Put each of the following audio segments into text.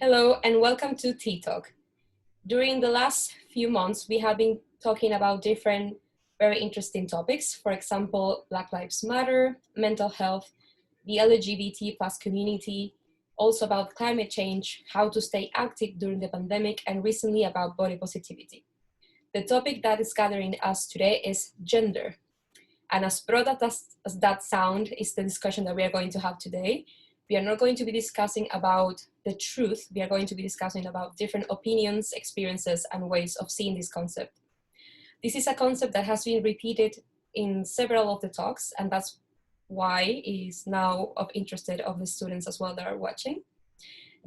Hello and welcome to Tea Talk. During the last few months, we have been talking about different very interesting topics. For example, Black Lives Matter, mental health, the LGBT plus community, also about climate change, how to stay active during the pandemic, and recently about body positivity. The topic that is gathering us today is gender. And as broad as that sound is the discussion that we are going to have today, we are not going to be discussing about the truth. We are going to be discussing about different opinions, experiences, and ways of seeing this concept. This is a concept that has been repeated in several of the talks, and that's why it is now of interest of the students as well that are watching.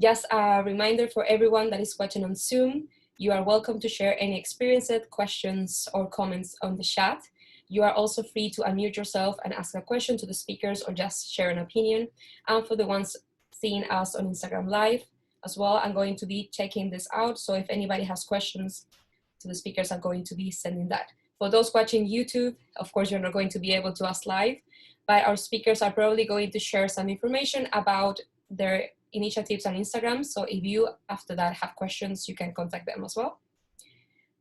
Just a reminder for everyone that is watching on Zoom, you are welcome to share any experiences, questions, or comments on the chat. You are also free to unmute yourself and ask a question to the speakers or just share an opinion. And for the ones seeing us on Instagram Live as well, I'm going to be checking this out. So if anybody has questions to the speakers, I'm going to be sending that. For those watching YouTube, of course, you're not going to be able to ask live, but our speakers are probably going to share some information about their initiatives on Instagram. So if you, after that, have questions, you can contact them as well.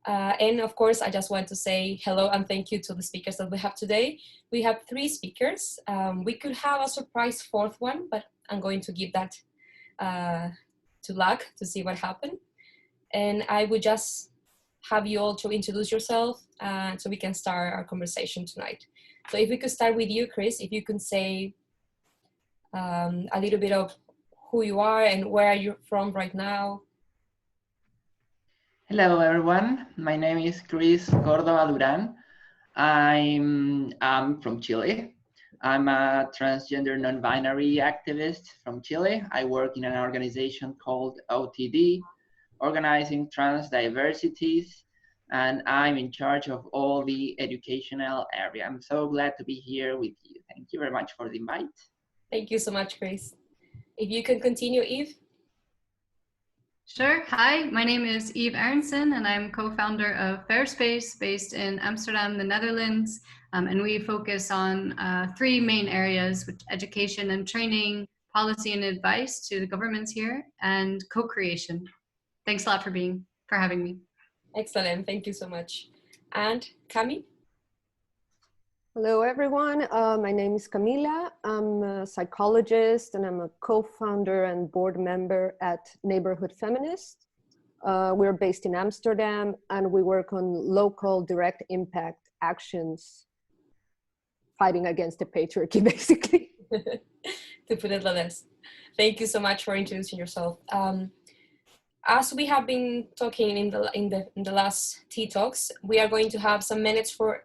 And of course, I just want to say hello and thank you to the speakers that we have today. We have 3 speakers. We could have a surprise 4th one, but I'm going to give that to luck to see what happened. And I would just have you all to introduce yourself so we can start our conversation tonight. So if we could start with you, Chris, if you could say a little bit of who you are and where are you from right now. Hello, everyone. My name is Chris Córdoba Duran. I'm from Chile. I'm a transgender non-binary activist from Chile. I work in an organization called OTD, Organizing Trans Diversities, and I'm in charge of all the educational area. I'm so glad to be here with you. Thank you very much for the invite. Thank you so much, Chris. If you can continue, Eve. Sure. Hi, my name is Eve Aronson, and I'm co-founder of Fairspace, based in Amsterdam, the Netherlands. And we focus on 3 main areas, which education and training, policy and advice to the governments here, and co-creation. Thanks a lot for having me. Excellent. Thank you so much. And Cami? Hello, everyone. My name is Camila. I'm a psychologist and I'm a co-founder and board member at Neighborhood Feminism. We're based in Amsterdam and we work on local direct impact actions fighting against the patriarchy, basically. To put it like this. Thank you so much for introducing yourself. As we have been talking in the last Tea Talks, we are going to have some minutes for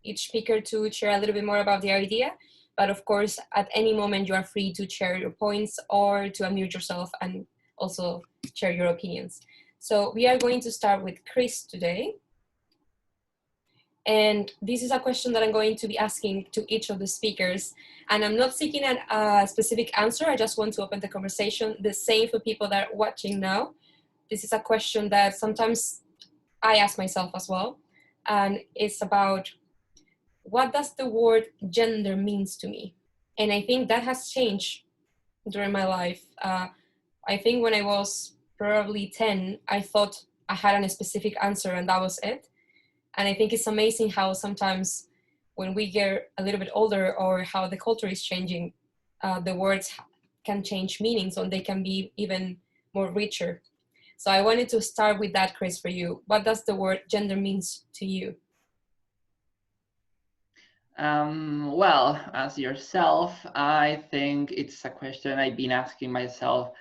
each speaker to share a little bit more about the idea. But of course, at any moment, you are free to share your points or to unmute yourself and also share your opinions. So we are going to start with Chris today. And this is a question that I'm going to be asking to each of the speakers. And I'm not seeking a specific answer. I just want to open the conversation. The same for people that are watching now. This is a question that sometimes I ask myself as well. And it's about, what does the word gender means to me? And I think that has changed during my life. I think when I was probably 10, I thought I had a specific answer and that was it. And I think it's amazing how sometimes when we get a little bit older or how the culture is changing, the words can change meanings and they can be even more richer. So I wanted to start with that, Chris, for you. What does the word gender means to you? Well, as yourself, I think it's a question I've been asking myself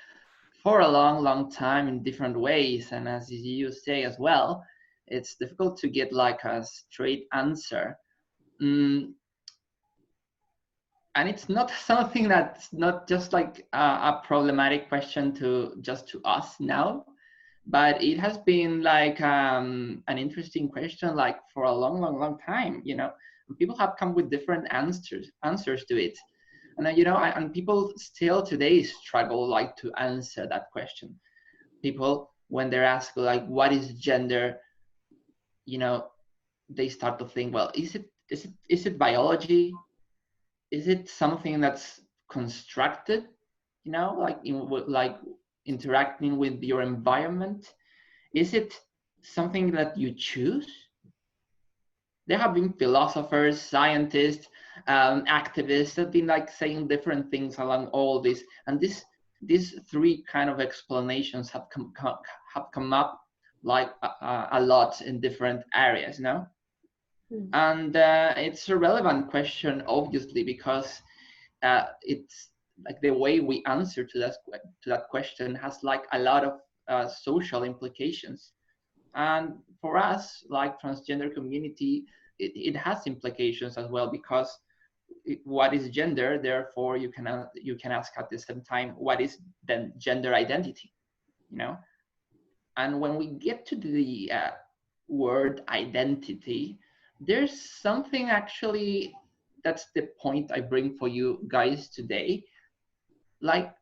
for a long time in different ways. And as you say as well, it's difficult to get like a straight answer. And it's not something that's not just like a problematic question to us now, but it has been like an interesting question like for a long time, you know. People have come with different answers to it, and you know, and people still today struggle like to answer that question. People, when they're asked like what is gender, you know, they start to think, well, is it biology? Is it something that's constructed, you know, like interacting with your environment? Is it something that you choose? There have been philosophers, scientists, activists that have been like saying different things along all this, and these three kind of explanations have come up like a lot in different areas, no? And it's a relevant question, obviously, because it's like the way we answer to that question has like a lot of social implications. And for us, like transgender community, it has implications as well, because what is gender? Therefore, you can ask at the same time, what is then gender identity? You know, and when we get to the word identity, there's something actually that's the point I bring for you guys today. Like,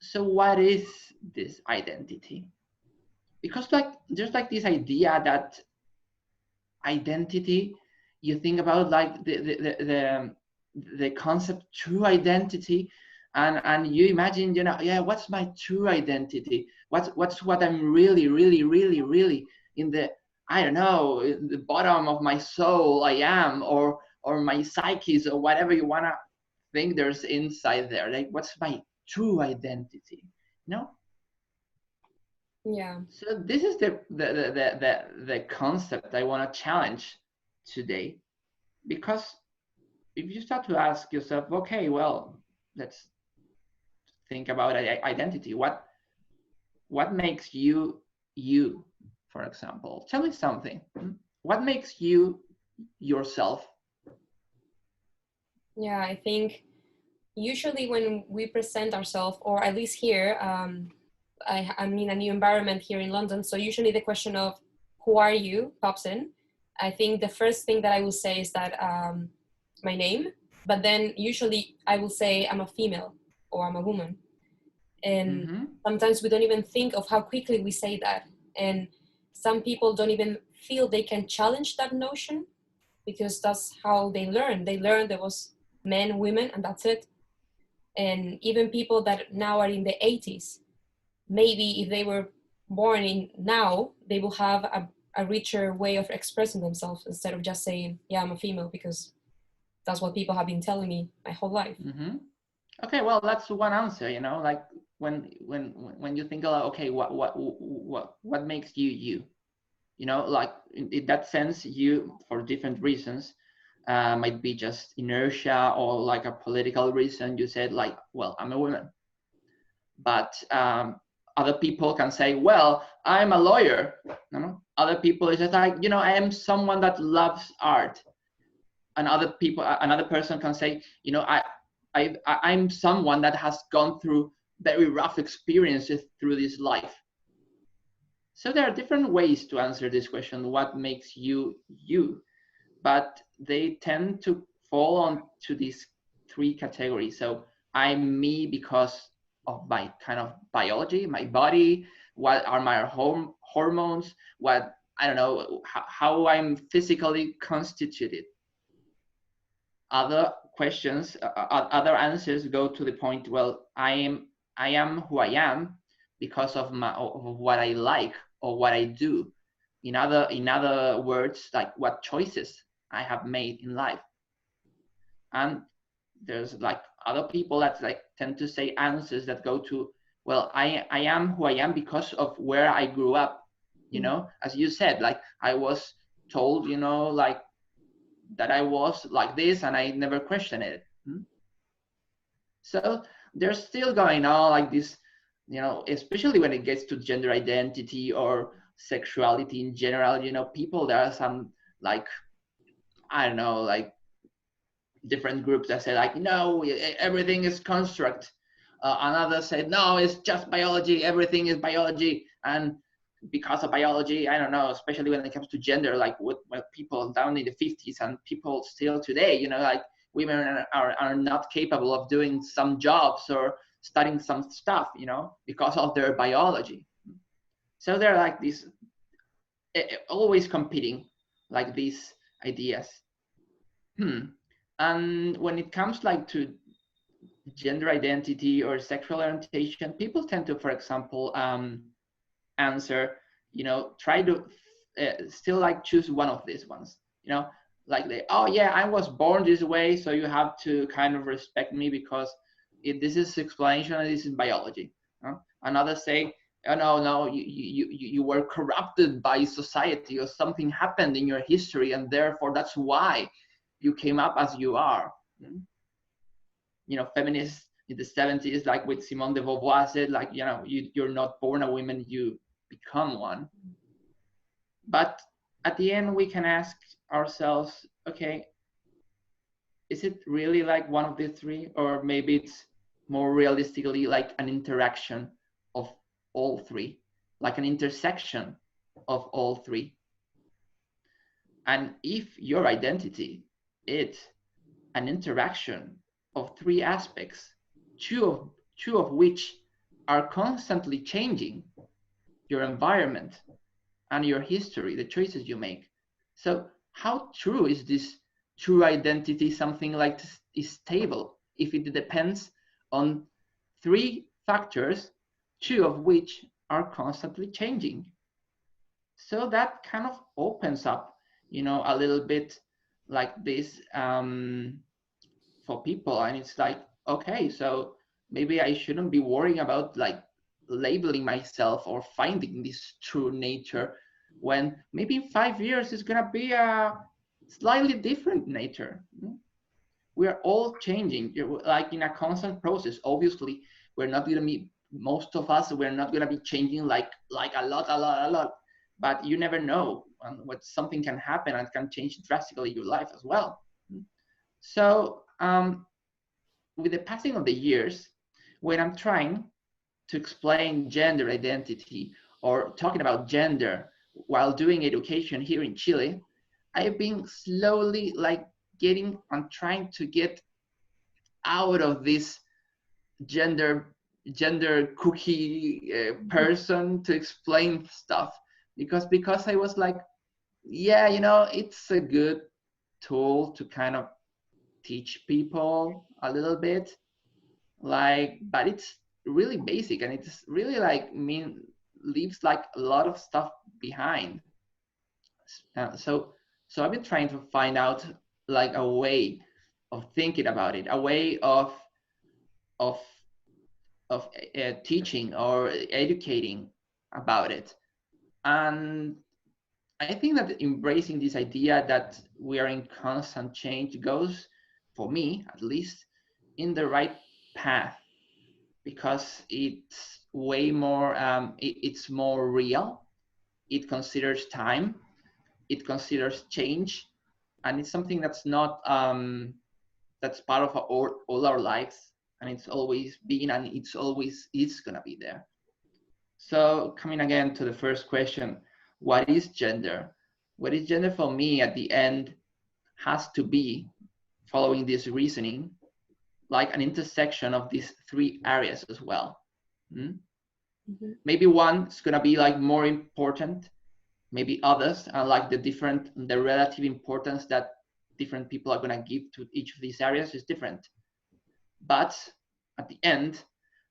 so what is this identity? Because like there's like this idea that identity, you think about like the concept true identity, and you imagine, you know, yeah, what's my true identity? What's what I'm really in the, I don't know, in the bottom of my soul I am, or my psyche, or whatever you wanna think there's inside there. Like, what's my true identity? You know? Yeah. So this is the concept I want to challenge today, because if you start to ask yourself, okay, well, let's think about identity. What makes you you? For example, tell me something. What makes you yourself? Yeah, I think usually when we present ourselves, or at least here, I'm in a new environment here in London, so usually the question of who are you pops in. I think the first thing that I will say is that my name, but then usually I will say I'm a female or I'm a woman. And sometimes we don't even think of how quickly we say that. And some people don't even feel they can challenge that notion, because that's how they learn. They learned there was men, women, and that's it. And even people that now are in the 80s, maybe if they were born in now, they will have a richer way of expressing themselves, instead of just saying, yeah, I'm a female, because that's what people have been telling me my whole life. Okay, well, that's one answer, you know, like when you think about, okay, what makes you you? You know, like in that sense, you, for different reasons, might be just inertia, or like a political reason. You said like, well, I'm a woman. But other people can say, well, I'm a lawyer. You know? Other people is just like, you know, I am someone that loves art. And another person can say, you know, I'm someone that has gone through very rough experiences through this life. So there are different ways to answer this question, what makes you you? But they tend to fall on to these three categories. So I'm me because of my kind of biology, my body, what are my hormones, what, I don't know, how I'm physically constituted. Other questions, other answers go to the point, well, I am who I am because of what I like or what I do. In other words, like what choices I have made in life. And there's like other people that like tend to say answers that go to, well, I am who I am because of where I grew up. You know, as you said, like I was told, you know, like that I was like this, and I never questioned it. So there's still going on like this, you know, especially when it gets to gender identity or sexuality in general. You know, people, there are some like, I don't know, like different groups that say like, no, everything is construct. Another said, no, it's just biology, everything is biology. And because of biology, I don't know, especially when it comes to gender, like with people down in the 50s and people still today, you know, like women are not capable of doing some jobs or studying some stuff, you know, because of their biology. So they're like these, always competing, like these ideas. And when it comes like to gender identity or sexual orientation, people tend to, for example, answer, try to still like choose one of these ones, like oh yeah, I was born this way, so you have to kind of respect me because this is explanation and this is biology. And others say, oh no, you were corrupted by society, or something happened in your history, and therefore that's why you came up as you are. Feminists in the 70s, like with Simone de Beauvoir, said like, you're not born a woman, you become one. But at the end, we can ask ourselves, okay, is it really like one of the three? Or maybe it's more realistically like an interaction of all three, like an intersection of all three. And if your identity is an interaction of three aspects, two of which are constantly changing: your environment and your history, the choices you make. So how true is this true identity, something like this, is stable if it depends on three factors, two of which are constantly changing? So that kind of opens up, a little bit like this for people. And it's like, okay, so maybe I shouldn't be worrying about like labeling myself or finding this true nature, when maybe in 5 years it's gonna be a slightly different nature. We are all changing, like in a constant process. Obviously, we're not gonna be, most of us, we're not gonna be changing like a lot. But you never know what something can happen and can change drastically your life as well. So with the passing of the years, when I'm trying to explain gender identity or talking about gender while doing education here in Chile, I've been slowly like getting on, trying to get out of this gender cookie person to explain stuff, because I was like, yeah, it's a good tool to kind of teach people a little bit, like, but it's really basic, and it's really like leaves like a lot of stuff behind. So I've been trying to find out like a way of thinking about it, a way of teaching or educating about it. And I think that embracing this idea that we are in constant change goes, for me at least, in the right path, because it's way more, it's more real. It considers time, it considers change, and it's something that's not, that's part of all our lives, and it's always been, and it's always is gonna be there. So coming again to the first question, what is gender? What is gender for me at the end has to be, following this reasoning, like an intersection of these three areas as well. Mm-hmm. Maybe one is gonna be like more important, maybe others are like the relative importance that different people are gonna give to each of these areas is different. But at the end,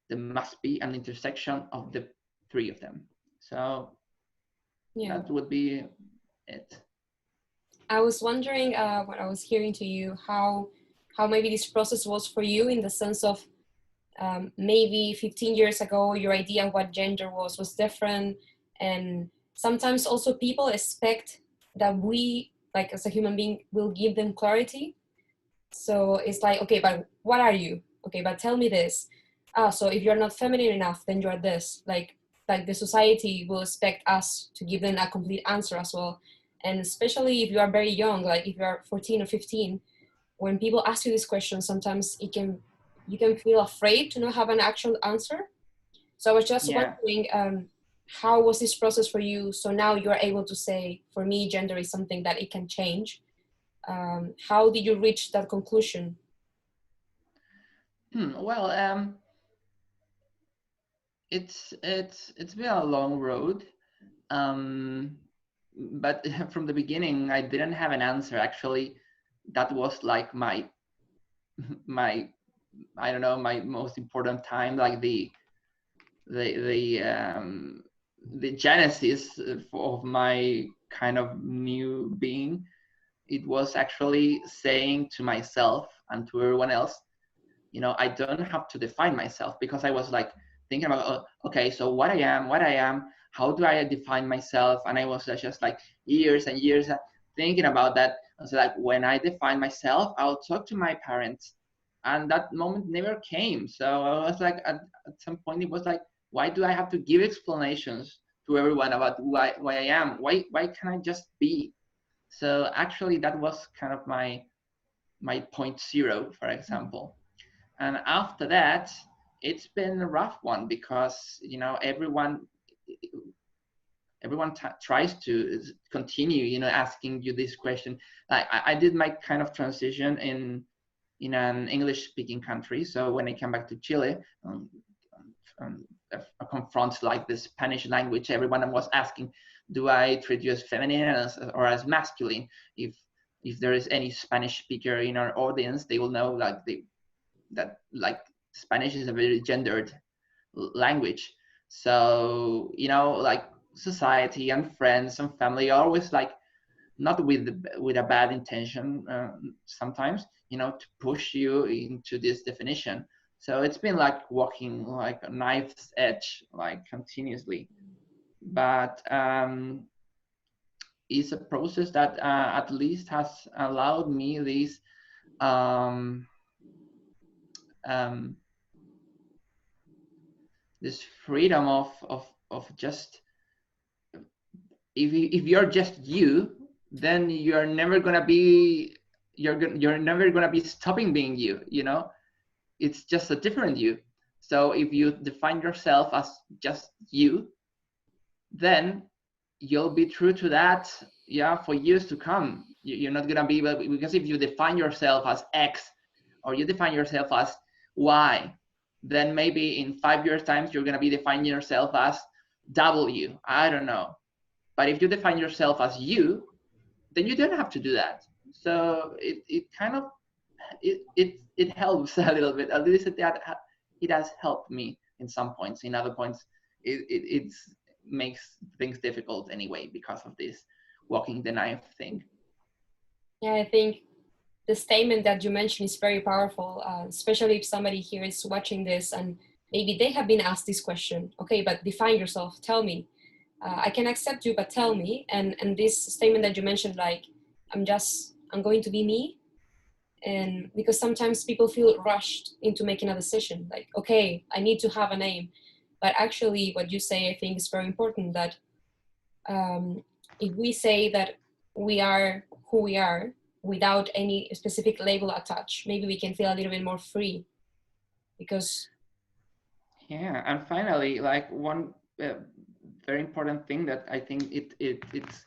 there must be an intersection of the three of them. So yeah, that would be it. I was wondering when I was hearing to you how maybe this process was for you, in the sense of maybe 15 years ago your idea of what gender was different, and sometimes also people expect that we, like as a human being, will give them clarity. So it's like, okay, but what are you? Okay, but tell me this. So if you're not feminine enough, then you're this. Like the society will expect us to give them a complete answer as well. And especially if you are very young, like if you are 14 or 15, when people ask you this question, sometimes you can feel afraid to not have an actual answer. So I was just wondering, how was this process for you? So now you're able to say, for me, gender is something that it can change. How did you reach that conclusion? Well, it's been a long road, but from the beginning I didn't have an answer. Actually, that was like my I don't know, my most important time, like the genesis of my kind of new being. It was actually saying to myself and to everyone else, you know, I don't have to define myself, because I was like thinking about, oh, okay, so what I am, how do I define myself? And I was just like years and years thinking about that. I was like, when I define myself, I'll talk to my parents, and that moment never came. So I was like, at some point, it was like, why do I have to give explanations to everyone about why I am? Why can't I just be? So actually, that was kind of my point zero, for example. And after that, it's been a rough one, because, you know, everyone tries to continue, you know, asking you this question. Like I did my kind of transition in an English speaking country. So when I came back to Chile, I confront like the Spanish language, everyone was asking, do I treat you as feminine or as masculine? If there is any Spanish speaker in our audience, they will know like that like Spanish is a very gendered language. So, you know, like society and friends and family are always like, not with a bad intention, sometimes, you know, to push you into this definition. So it's been like walking like a knife's edge, like continuously. But it's a process that at least has allowed me this this freedom of just, if you're just you, then you're never gonna be, you're never gonna be stopping being you, you know. It's just a different you. So if you define yourself as just you, then you'll be true to that, yeah, for years to come. You're not gonna be, because if you define yourself as X, or you define yourself as Y, then maybe in 5 years times you're gonna be defining yourself as W, I don't know. But if you define yourself as you, then you don't have to do that. So it kind of, it helps a little bit. At least it has helped me in some points. In other points, it makes things difficult anyway, because of this walking the knife thing. Yeah, I think the statement that you mentioned is very powerful, especially if somebody here is watching this and maybe they have been asked this question. Okay, but define yourself. Tell me. I can accept you, but tell me. And this statement that you mentioned, like, I'm going to be me. And because sometimes people feel rushed into making a decision, like, okay, I need to have a name. But actually what you say, I think, is very important, that if we say that we are who we are without any specific label attached, maybe we can feel a little bit more free. Because yeah, and finally, like one very important thing that I think it's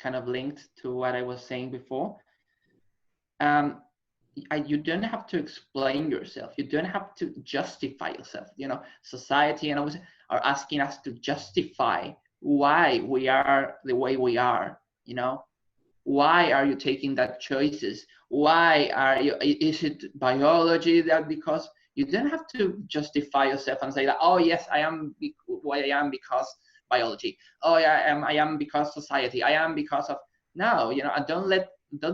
kind of linked to what I was saying before. You don't have to explain yourself. You don't have to justify yourself. You know, society and always are asking us to justify why we are the way we are. You know, why are you taking that choices? Why are you? Is it biology that? Because you don't have to justify yourself and say that, oh yes, I am what I am because biology. Oh yeah, I am because society. I am because of. No, you know, and don't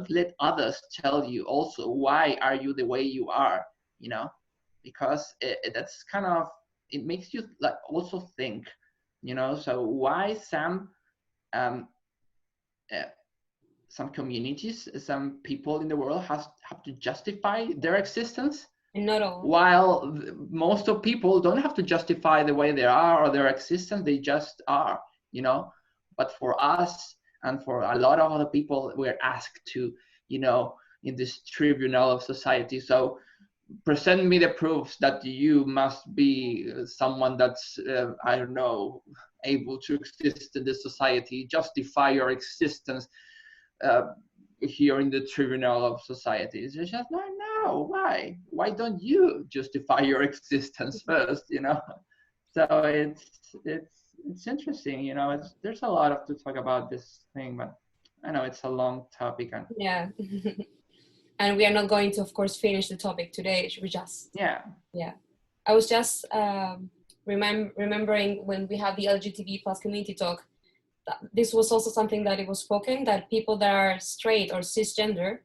let others tell you also why are you the way you are, you know, because that's kind of, it makes you like also think, you know. So why some communities, some people in the world have to justify their existence, not all, while most of people don't have to justify the way they are or their existence, they just are, you know. But for us and for a lot of other people, we're asked to, you know, in this tribunal of society, so present me the proofs that you must be someone that's I don't know, able to exist in this society, justify your existence here in the tribunal of society. It's just no, why don't you justify your existence first, you know? So it's interesting, you know. There's a lot to talk about this thing, but I know it's a long topic. And yeah. And we are not going to, of course, finish the topic today. We just, Yeah. I was just remembering when we had the LGBT plus community talk, that this was also something that it was spoken, that people that are straight or cisgender,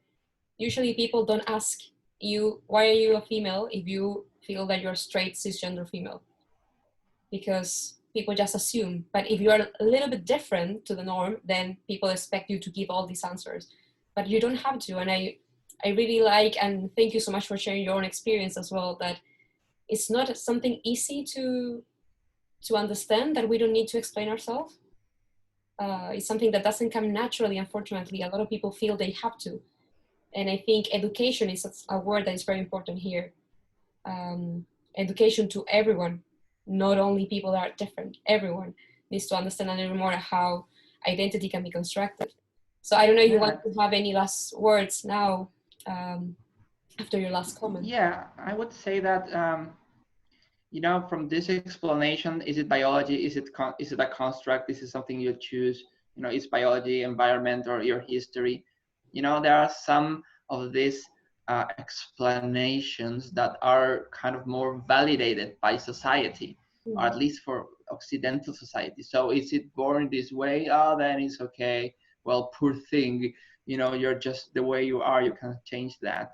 usually people don't ask you, why are you a female, if you feel that you're straight cisgender female, because people just assume. But if you are a little bit different to the norm, then people expect you to give all these answers, but you don't have to. And I really like, and thank you so much for sharing your own experience as well, that it's not something easy to understand, that we don't need to explain ourselves. It's something that doesn't come naturally, unfortunately. A lot of people feel they have to. And I think education is a word that is very important here. Education to everyone, not only people that are different. Everyone needs to understand a little more how identity can be constructed. So I don't know if you want to have any last words now, after your last comment. Yeah, I would say that, from this explanation, is it biology? Is it a construct? Is it something you choose? Is biology, environment, or your history? There are some of these explanations that are kind of more validated by society, or at least for Occidental society. So is it born this way? Oh, then it's okay. Well, poor thing, you're just the way you are. You can't change that.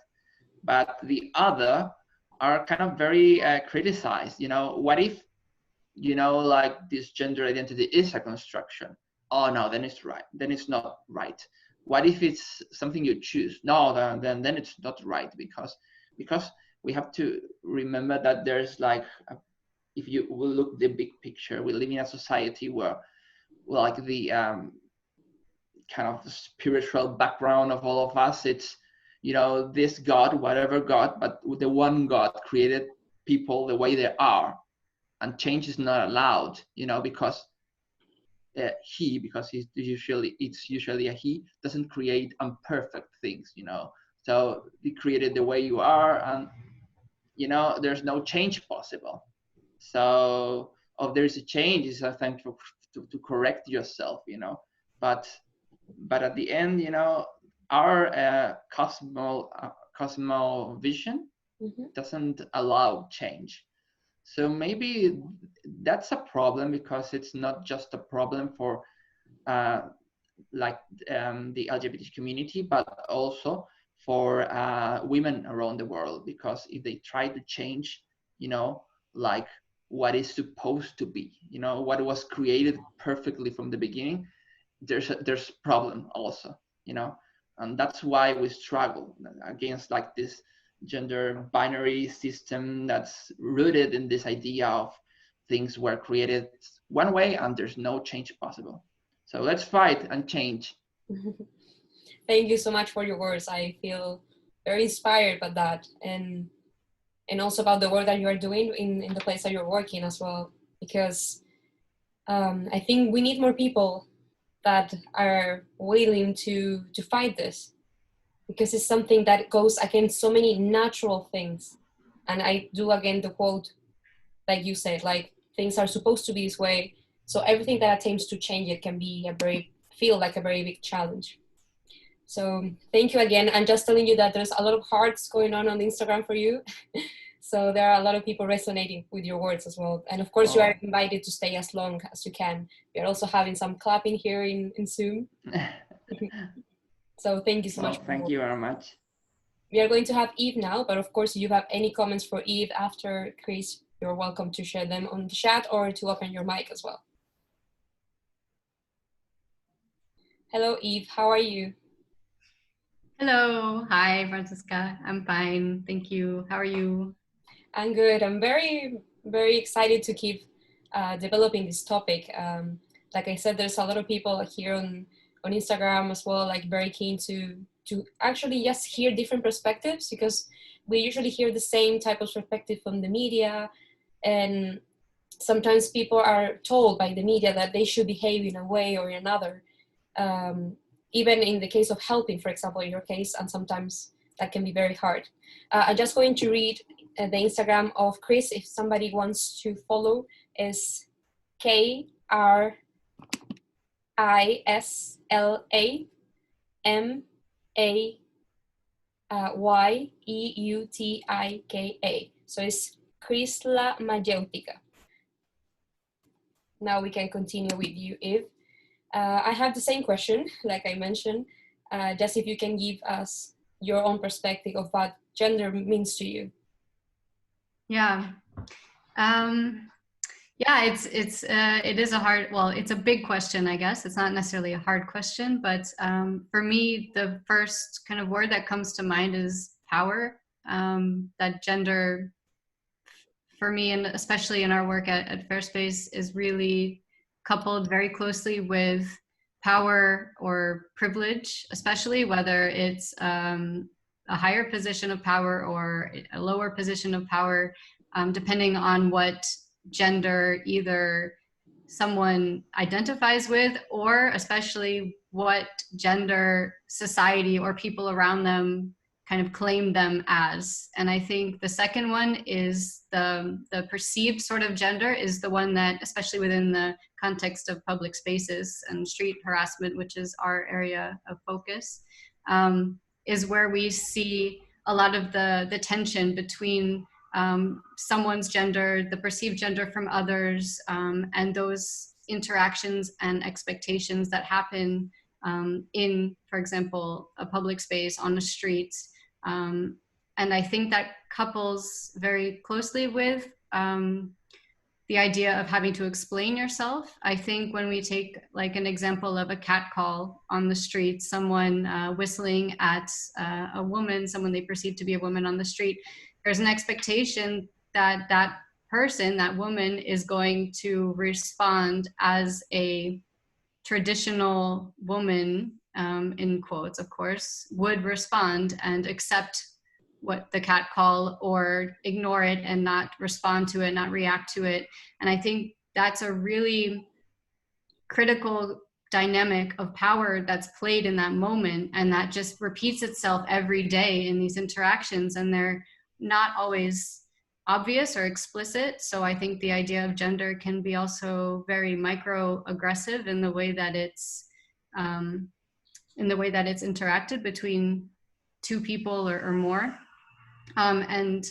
But the other are kind of very criticized. What if, like this gender identity is a construction? Oh no, then it's right. Then it's not right. What if it's something you choose? No, then it's not right, because we have to remember that there's like, if you will look the big picture, we live in a society where, like, the kind of spiritual background of all of us, it's, this God, whatever God, but the one God created people the way they are, and change is not allowed, because it's usually a he, doesn't create imperfect things, so he created the way you are, and there's no change possible. So if there's a change, it's a thing to correct yourself, but at the end, our cosmovision doesn't allow change. So maybe that's a problem, because it's not just a problem for the LGBT community, but also for women around the world, because if they try to change, like what is supposed to be, what was created perfectly from the beginning, there's problem also, and that's why we struggle against like this gender binary system that's rooted in this idea of things were created one way and there's no change possible. So let's fight and change. Thank you so much for your words. I feel very inspired by that, and also about the work that you are doing in the place that you're working as well, because I think we need more people that are willing to fight this, because it's something that goes against so many natural things. And I do, again, the quote, like you said, like, things are supposed to be this way. So everything that attempts to change it can be feel like a very big challenge. So thank you again. I'm just telling you that there's a lot of hearts going on Instagram for you. So there are a lot of people resonating with your words as well. And of course, you are invited to stay as long as you can. We are also having some clapping here in Zoom. So thank you so much. Thank you very much. We are going to have Eve now, but of course, if you have any comments for Eve after Chris, you're welcome to share them on the chat or to open your mic as well. Hello, Eve. How are you? Hello. Hi, Francisca. I'm fine. Thank you. How are you? I'm good. I'm very, very excited to keep developing this topic. Like I said, there's a lot of people here on Instagram as well, like very keen to actually just hear different perspectives, because we usually hear the same type of perspective from the media. And sometimes people are told by the media that they should behave in a way or another. Even in the case of helping, for example, in your case, and sometimes that can be very hard. I'm just going to read the Instagram of Chris. If somebody wants to follow, is KRISLAMANDA. Yeutika. So it's Chrysla Majeutica. Now we can continue with you, Eve. I have the same question, like I mentioned, just if you can give us your own perspective of what gender means to you. Yeah. Yeah, it is a hard, well, it's a big question, I guess. It's not necessarily a hard question, but for me, the first kind of word that comes to mind is power. That gender, for me, and especially in our work at Fairspace, is really coupled very closely with power or privilege, especially whether it's a higher position of power or a lower position of power, depending on what gender either someone identifies with, or especially what gender society or people around them kind of claim them as. And I think the second one is the perceived sort of gender is the one that, especially within the context of public spaces and street harassment, which is our area of focus, is where we see a lot of the tension between someone's gender, the perceived gender from others, and those interactions and expectations that happen in, for example, a public space on the streets. And I think that couples very closely with the idea of having to explain yourself. I think when we take like an example of a cat call on the street, someone whistling at a woman, someone they perceive to be a woman on the street, there's an expectation that that person, that woman, is going to respond as a traditional woman, in quotes, of course, would respond and accept what the cat call or ignore it and not respond to it, not react to it. And I think that's a really critical dynamic of power that's played in that moment, and that just repeats itself every day in these interactions, and they're not always obvious or explicit. So I think the idea of gender can be also very microaggressive in the way that it's interacted between two people or more. And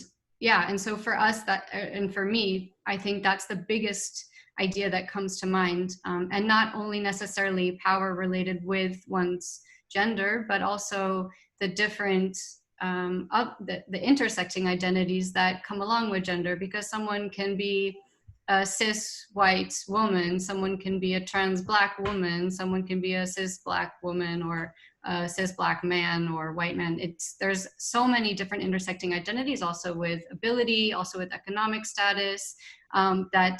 so for us, and for me, I think that's the biggest idea that comes to mind, and not only necessarily power related with one's gender, but also the different the intersecting identities that come along with gender, because someone can be a cis white woman, someone can be a trans black woman, someone can be a cis black woman, or a cis black man or white man. There's so many different intersecting identities, also with ability, also with economic status, that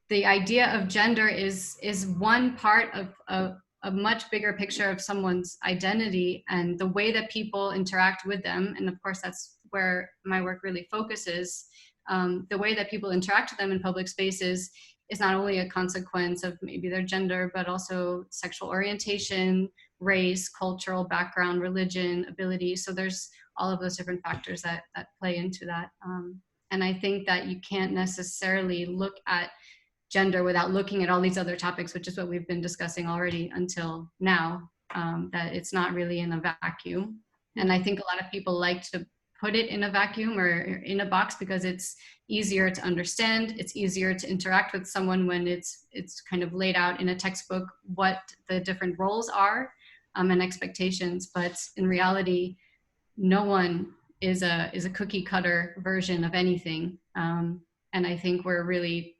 the idea of gender is one part of a much bigger picture of someone's identity and the way that people interact with them. And of course, that's where my work really focuses. The way that people interact with them in public spaces is not only a consequence of maybe their gender, but also sexual orientation, race, cultural background, religion, ability. So there's all of those different factors that play into that. And I think that you can't necessarily look at gender without looking at all these other topics, which is what we've been discussing already until now, that it's not really in a vacuum. And I think a lot of people like to put it in a vacuum or in a box because it's easier to understand. It's easier to interact with someone when it's kind of laid out in a textbook what the different roles are and expectations. But in reality, no one is a cookie cutter version of anything. And I think we're really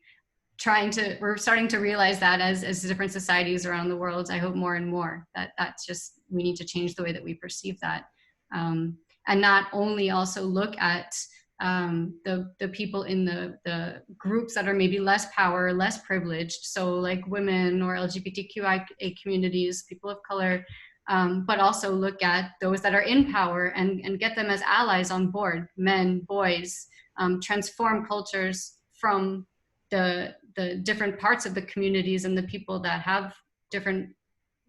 we're starting to realize that as different societies around the world, I hope more and more, that's just, we need to change the way that we perceive that. And not only also look at the people in the groups that are maybe less power, less privileged, so like women or LGBTQIA communities, people of color, but also look at those that are in power and get them as allies on board, men, boys, transform cultures from the different parts of the communities and the people that have different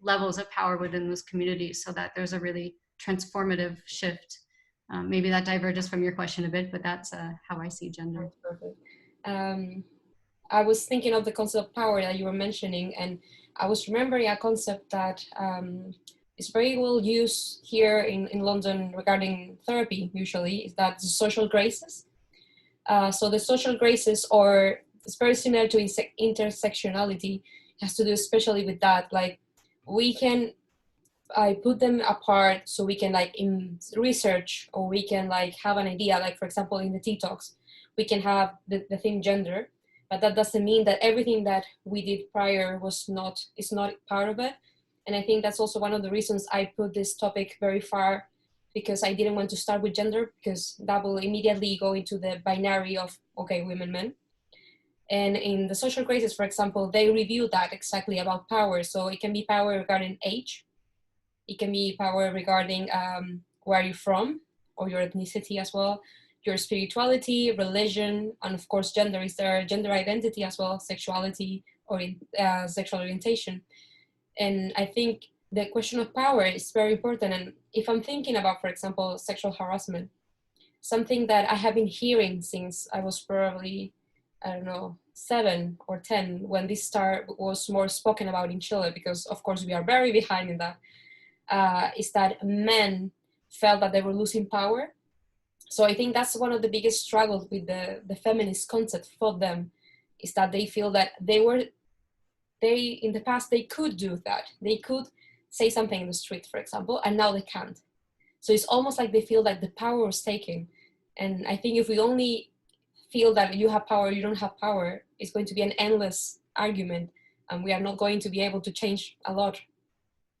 levels of power within those communities, so that there's a really transformative shift. Maybe that diverges from your question a bit, but that's how I see gender. Perfect. I was thinking of the concept of power that you were mentioning, and I was remembering a concept that is very well used here in London regarding therapy usually, is that the social graces. So the social graces, or it's very similar to intersectionality, has to do especially with that. Like I put them apart so we can like in research, or we can like have an idea, like for example in the TikToks, we can have the theme gender, but that doesn't mean that everything that we did prior is not part of it. And I think that's also one of the reasons I put this topic very far, because I didn't want to start with gender, because that will immediately go into the binary of, okay, women, men. And in the social graces, for example, they review that exactly about power. So it can be power regarding age. It can be power regarding where you're from, or your ethnicity as well, your spirituality, religion, and of course, gender. Is there gender identity as well, sexuality, or sexual orientation? And I think the question of power is very important. And if I'm thinking about, for example, sexual harassment, something that I have been hearing since I was probably, I don't know, 7 or 10, when this was more spoken about in Chile, because of course we are very behind in that, is that men felt that they were losing power. So I think that's one of the biggest struggles with the feminist concept for them, is that they feel that in the past, they could do that. They could say something in the street, for example, and now they can't. So it's almost like they feel like the power was taken. And I think if we only feel that you have power, you don't have power, it's going to be an endless argument, and we are not going to be able to change a lot.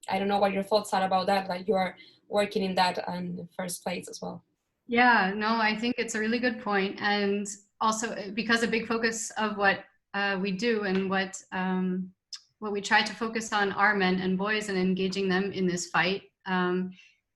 I don't know what your thoughts are about that, like you are working in that in the first place as well. Yeah, no, I think it's a really good point. And also because a big focus of what we do and what we try to focus on are men and boys and engaging them in this fight,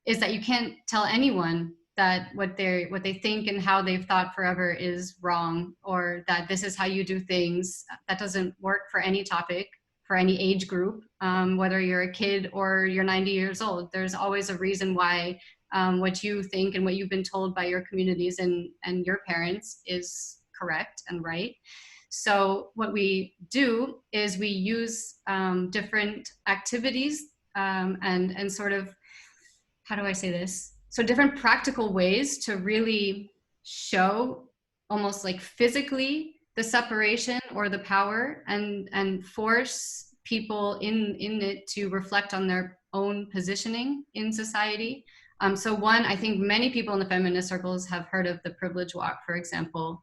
is that you can't tell anyone that what they think and how they've thought forever is wrong, or that this is how you do things. That doesn't work for any topic, for any age group, whether you're a kid or you're 90 years old. There's always a reason why what you think and what you've been told by your communities and your parents is correct and right. So what we do is we use different activities and sort of, how do I say this? So different practical ways to really show almost like physically the separation or the power, and force people in it to reflect on their own positioning in society. So one, I think many people in the feminist circles have heard of the privilege walk, for example,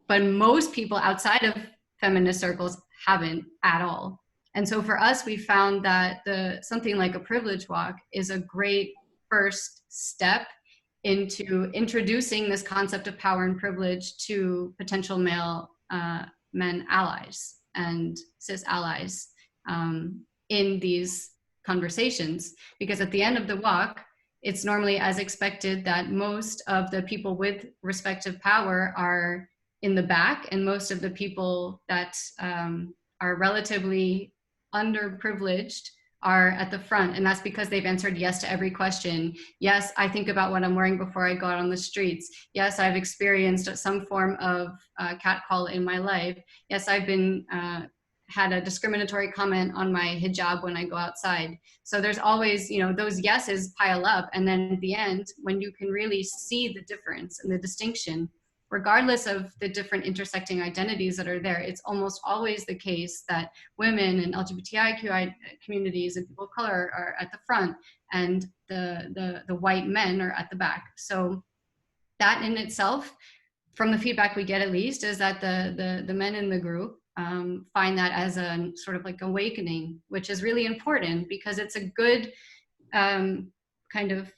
but most people outside of feminist circles haven't at all. And so for us, we found that something like a privilege walk is a great first step into introducing this concept of power and privilege to potential male men allies and cis allies in these conversations. Because at the end of the walk, it's normally as expected that most of the people with respective power are in the back, and most of the people that are relatively underprivileged are at the front. And that's because they've answered yes to every question. Yes, I think about what I'm wearing before I go out on the streets. Yes, I've experienced some form of catcall in my life. Yes, I've been had a discriminatory comment on my hijab when I go outside. So there's always, those yeses pile up. And then at the end, when you can really see the difference and the distinction, regardless of the different intersecting identities that are there, it's almost always the case that women and LGBTIQI communities and people of color are at the front, and the white men are at the back. So that in itself, from the feedback we get at least, is that the men in the group find that as a sort of like awakening, which is really important, because it's a good kind of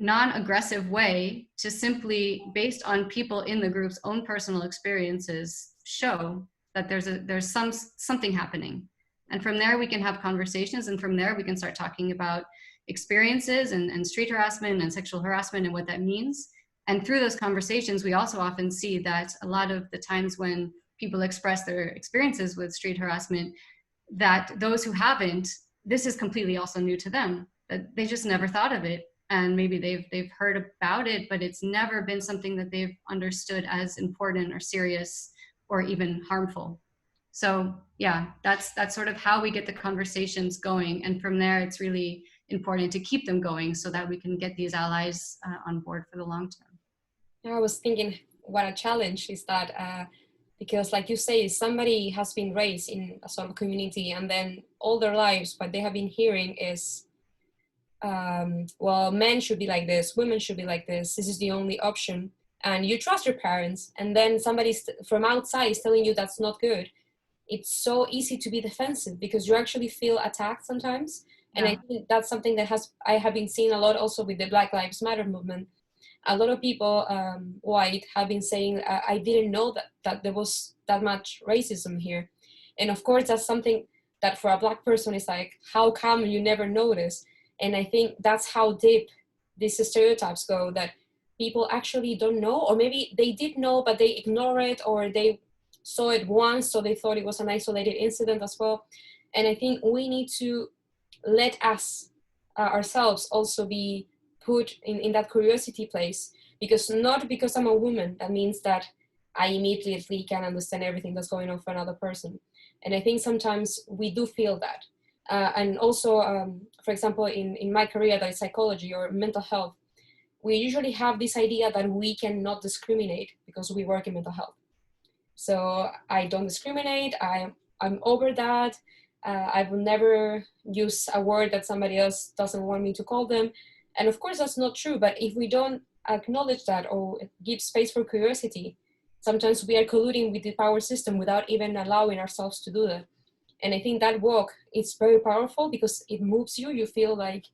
non-aggressive way to simply, based on people in the group's own personal experiences, show that there's something happening. And from there we can have conversations, and from there we can start talking about experiences and street harassment and sexual harassment and what that means. And through those conversations, we also often see that a lot of the times when people express their experiences with street harassment, that those who haven't, this is completely also new to them, that they just never thought of it. And maybe they've heard about it, but it's never been something that they've understood as important or serious or even harmful. So yeah, that's sort of how we get the conversations going. And from there, it's really important to keep them going so that we can get these allies on board for the long term. I was thinking what a challenge is that, because like you say, somebody has been raised in a sort of community and then all their lives what they have been hearing is, well, men should be like this, women should be like this is the only option. And you trust your parents, and then somebody from outside is telling you that's not good. It's so easy to be defensive because you actually feel attacked sometimes. And I think that's something that I have been seeing a lot also with the Black Lives Matter movement. A lot of people, white, have been saying, I didn't know that there was that much racism here. And of course, that's something that for a Black person is like, how come you never notice? And I think that's how deep these stereotypes go, that people actually don't know, or maybe they did know, but they ignore it, or they saw it once, so they thought it was an isolated incident as well. And I think we need to let us ourselves also be put in that curiosity place, because not because I'm a woman, that means that I immediately can understand everything that's going on for another person. And I think sometimes we do feel that. And also, for example, in my career, that is psychology or mental health, we usually have this idea that we cannot discriminate because we work in mental health. So I don't discriminate, I'm over that. I will never use a word that somebody else doesn't want me to call them. And of course that's not true, but if we don't acknowledge that or give space for curiosity, sometimes we are colluding with the power system without even allowing ourselves to do that. And I think that walk is very powerful because it moves you. You feel like,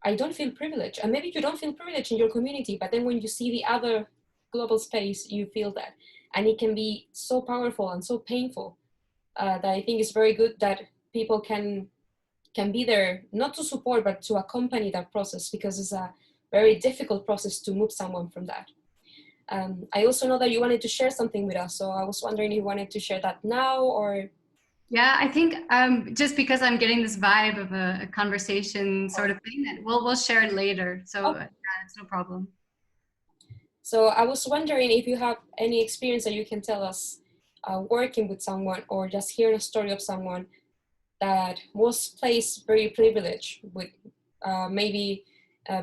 I don't feel privileged. And maybe you don't feel privileged in your community, but then when you see the other global space, you feel that. And it can be so powerful and so painful that I think it's very good that people can be there, not to support, but to accompany that process, because it's a very difficult process to move someone from that. I also know that you wanted to share something with us, so I was wondering if you wanted to share that now or... Yeah, I think just because I'm getting this vibe of a conversation sort of thing, that we'll share it later. So yeah, it's no problem. So I was wondering if you have any experience that you can tell us working with someone or just hearing a story of someone that was placed very privileged with maybe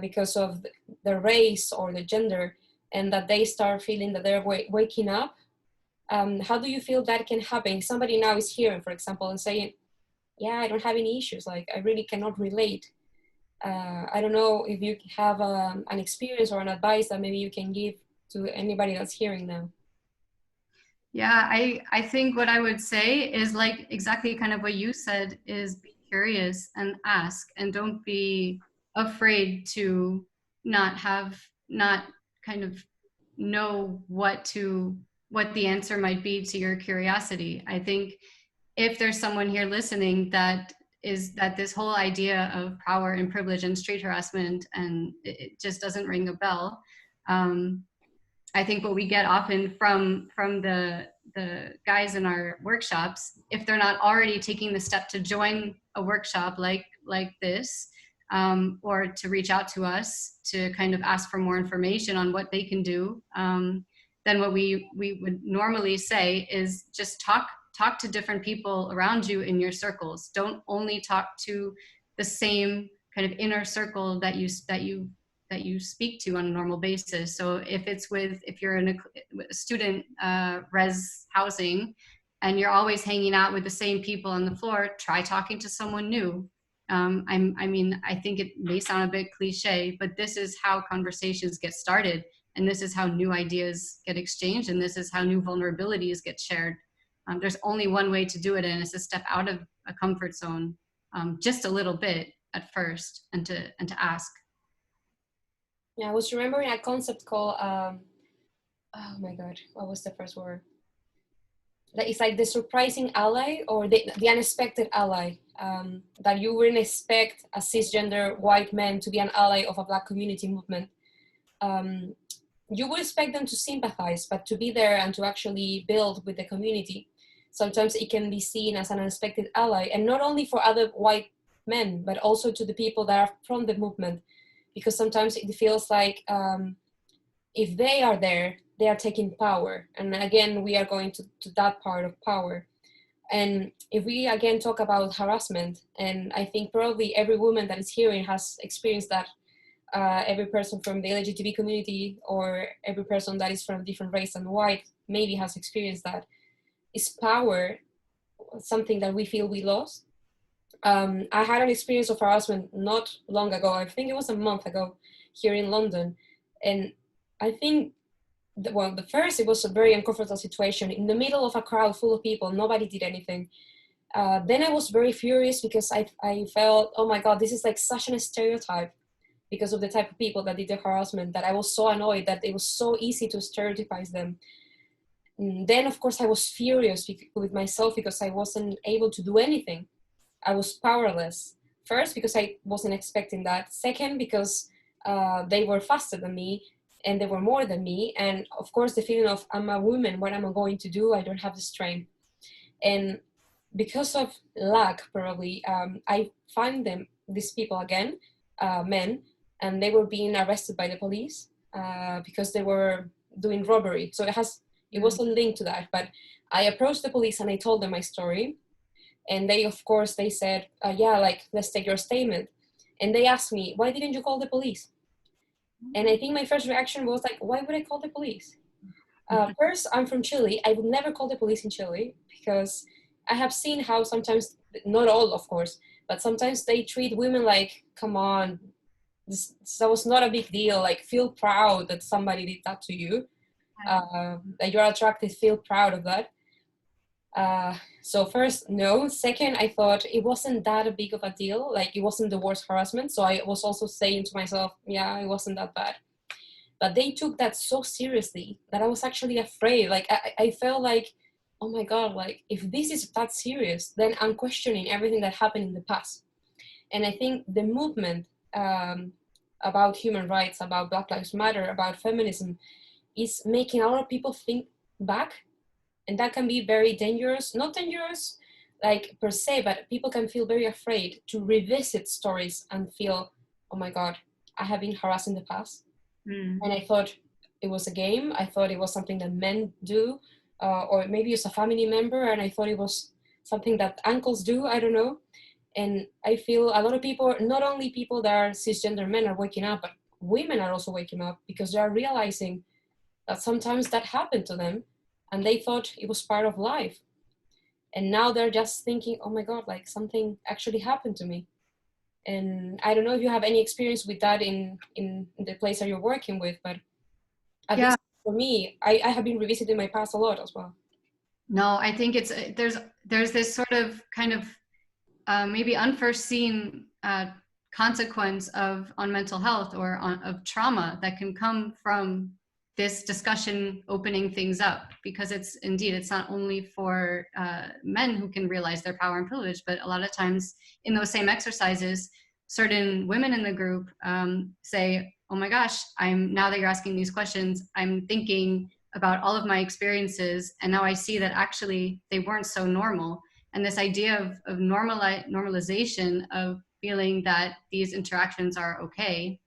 because of the race or the gender, and that they start feeling that they're waking up. How do you feel that can happen? Somebody now is hearing, for example, and saying, yeah, I don't have any issues, like I really cannot relate. I don't know if you have an experience or an advice that maybe you can give to anybody that's hearing now. Yeah, I think what I would say is like exactly kind of what you said, is be curious and ask, and don't be afraid to not kind of know what the answer might be to your curiosity. I think if there's someone here listening that this whole idea of power and privilege and street harassment and it just doesn't ring a bell, I think what we get often from the guys in our workshops, if they're not already taking the step to join a workshop like this, or to reach out to us to kind of ask for more information on what they can do, then what we would normally say is just talk to different people around you in your circles. Don't only talk to the same kind of inner circle that you speak to on a normal basis. So if you're in a student res housing and you're always hanging out with the same people on the floor, try talking to someone new. I mean, I think it may sound a bit cliche, but this is how conversations get started, and this is how new ideas get exchanged, and this is how new vulnerabilities get shared. There's only one way to do it, and it's to step out of a comfort zone just a little bit at first, and to ask. Yeah, I was remembering a concept called, oh my God, what was the first word? It's like the surprising ally, or the unexpected ally, that you wouldn't expect a cisgender white man to be an ally of a Black community movement. You would expect them to sympathize, but to be there and to actually build with the community, sometimes it can be seen as an unexpected ally, and not only for other white men, but also to the people that are from the movement, because sometimes it feels like if they are there, they are taking power. And again, we are going to that part of power. And if we again talk about harassment, and I think probably every woman that is hearing has experienced that, every person from the LGTB community or every person that is from a different race and white maybe has experienced that, is power something that we feel we lost. I had an experience of harassment not long ago, I think it was a month ago, here in London. And I think, the first, it was a very uncomfortable situation in the middle of a crowd full of people, nobody did anything. Then I was very furious because I felt, oh my God, this is like such a stereotype because of the type of people that did the harassment, that I was so annoyed that it was so easy to stereotypize them. And then, of course, I was furious with myself because I wasn't able to do anything. I was powerless. First, because I wasn't expecting that. Second, because they were faster than me and they were more than me. And of course, the feeling of, I'm a woman, what am I going to do? I don't have the strength. And because of lack, probably, I find these people again, men, and they were being arrested by the police because they were doing robbery. So it wasn't linked to that, but I approached the police and I told them my story. And they, of course, they said, yeah, like, let's take your statement. And they asked me, why didn't you call the police? And I think my first reaction was like, why would I call the police? First, I'm from Chile. I would never call the police in Chile because I have seen how sometimes, not all, of course, but sometimes they treat women like, come on, that was not a big deal. Like, feel proud that somebody did that to you. That you're attracted, feel proud of that. So first, no. Second, I thought it wasn't that big of a deal. Like, it wasn't the worst harassment. So I was also saying to myself, yeah, it wasn't that bad. But they took that so seriously that I was actually afraid. Like, I felt like, oh my God, like, if this is that serious, then I'm questioning everything that happened in the past. And I think the movement about human rights, about Black Lives Matter, about feminism, is making a lot of people think back. And that can be very dangerous, not dangerous like per se, but people can feel very afraid to revisit stories and feel, oh my God, I have been harassed in the past. And I thought it was a game. I thought it was something that men do, or maybe it's a family member. And I thought it was something that uncles do, I don't know. And I feel a lot of people, not only people that are cisgender men are waking up, but women are also waking up because they are realizing that sometimes that happened to them. And they thought it was part of life. And now they're just thinking, oh my God, like, something actually happened to me. And I don't know if you have any experience with that in the place that you're working with, but at least for me, I have been revisiting my past a lot as well. No, I think it's, there's this sort of kind of maybe unforeseen consequence on mental health or of trauma that can come from this discussion opening things up, because it's not only for men who can realize their power and privilege, but a lot of times in those same exercises, certain women in the group say, oh my gosh, now that you're asking these questions, I'm thinking about all of my experiences, and now I see that actually they weren't so normal. And this idea of normalization of feeling that these interactions are okay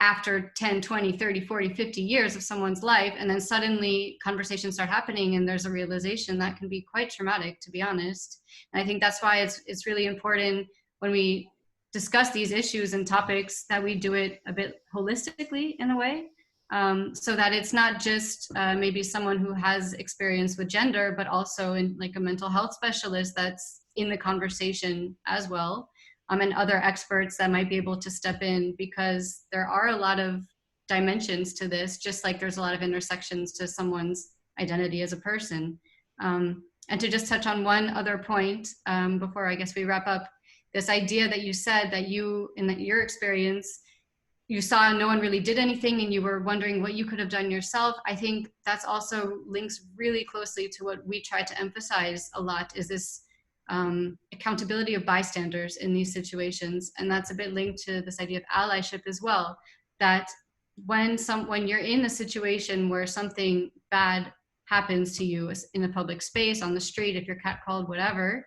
after 10, 20, 30, 40, 50 years of someone's life, and then suddenly conversations start happening and there's a realization, that can be quite traumatic, to be honest. And I think that's why it's really important when we discuss these issues and topics that we do it a bit holistically in a way, so that it's not just maybe someone who has experience with gender, but also in like a mental health specialist that's in the conversation as well. And other experts that might be able to step in, because there are a lot of dimensions to this, just like there's a lot of intersections to someone's identity as a person. And to just touch on one other point before I guess we wrap up, this idea that you said that your experience, you saw no one really did anything and you were wondering what you could have done yourself. I think that's also links really closely to what we try to emphasize a lot, is this accountability of bystanders in these situations. And that's a bit linked to this idea of allyship as well, that when you're in a situation where something bad happens to you in a public space, on the street, if you're catcalled, whatever,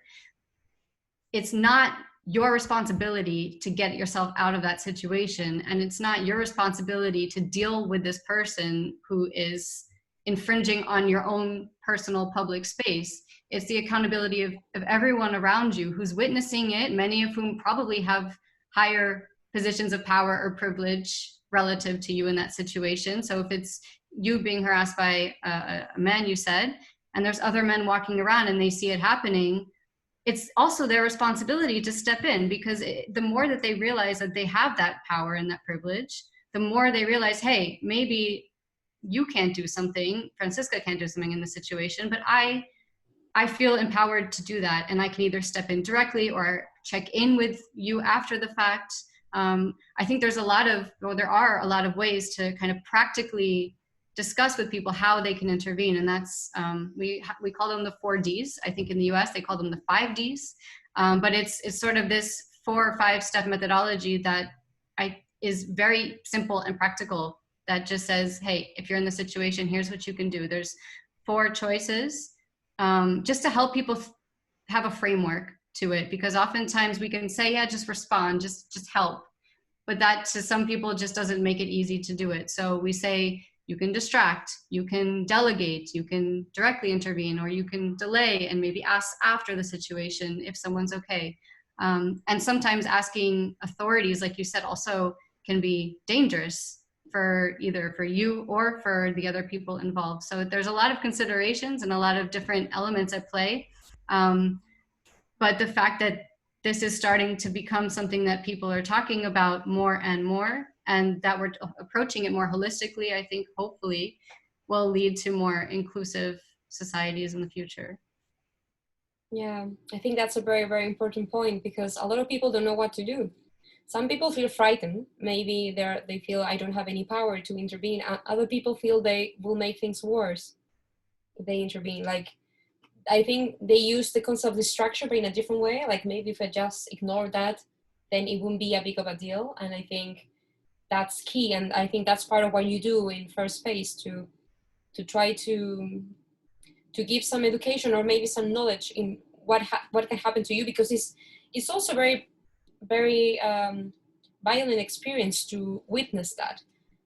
it's not your responsibility to get yourself out of that situation. And it's not your responsibility to deal with this person who is infringing on your own personal public space. It's the accountability of everyone around you who's witnessing it, many of whom probably have higher positions of power or privilege relative to you in that situation. So if it's you being harassed by a man, you said, and there's other men walking around and they see it happening, it's also their responsibility to step in, because the more that they realize that they have that power and that privilege, the more they realize, hey, maybe you can't do something, Francisca can't do something in this situation, but I feel empowered to do that, and I can either step in directly or check in with you after the fact. I think there are a lot of ways to kind of practically discuss with people how they can intervene, and that's we call them the 4Ds. I think in the US they call them the 5Ds, but it's sort of this 4 or 5 step methodology that is very simple and practical, that just says, hey, if you're in the situation, here's what you can do. There's 4 choices, just to help people have a framework to it, because oftentimes we can say, yeah, just respond, just help, but that to some people just doesn't make it easy to do it. So we say, you can distract, you can delegate, you can directly intervene, or you can delay and maybe ask after the situation if someone's okay. And sometimes asking authorities, like you said, also can be dangerous for either for you or for the other people involved. So there's a lot of considerations and a lot of different elements at play. But the fact that this is starting to become something that people are talking about more and more, and that we're approaching it more holistically, I think hopefully will lead to more inclusive societies in the future. Yeah, I think that's a very, very important point, because a lot of people don't know what to do. Some people feel frightened. Maybe they feel I don't have any power to intervene. Other people feel they will make things worse if they intervene. Like, I think they use the concept of structure, but in a different way. Like, maybe if I just ignore that, then it wouldn't be a big of a deal. And I think that's key. And I think that's part of what you do in First Space, to try to give some education or maybe some knowledge in what can happen to you, because it's also very, very violent experience to witness that.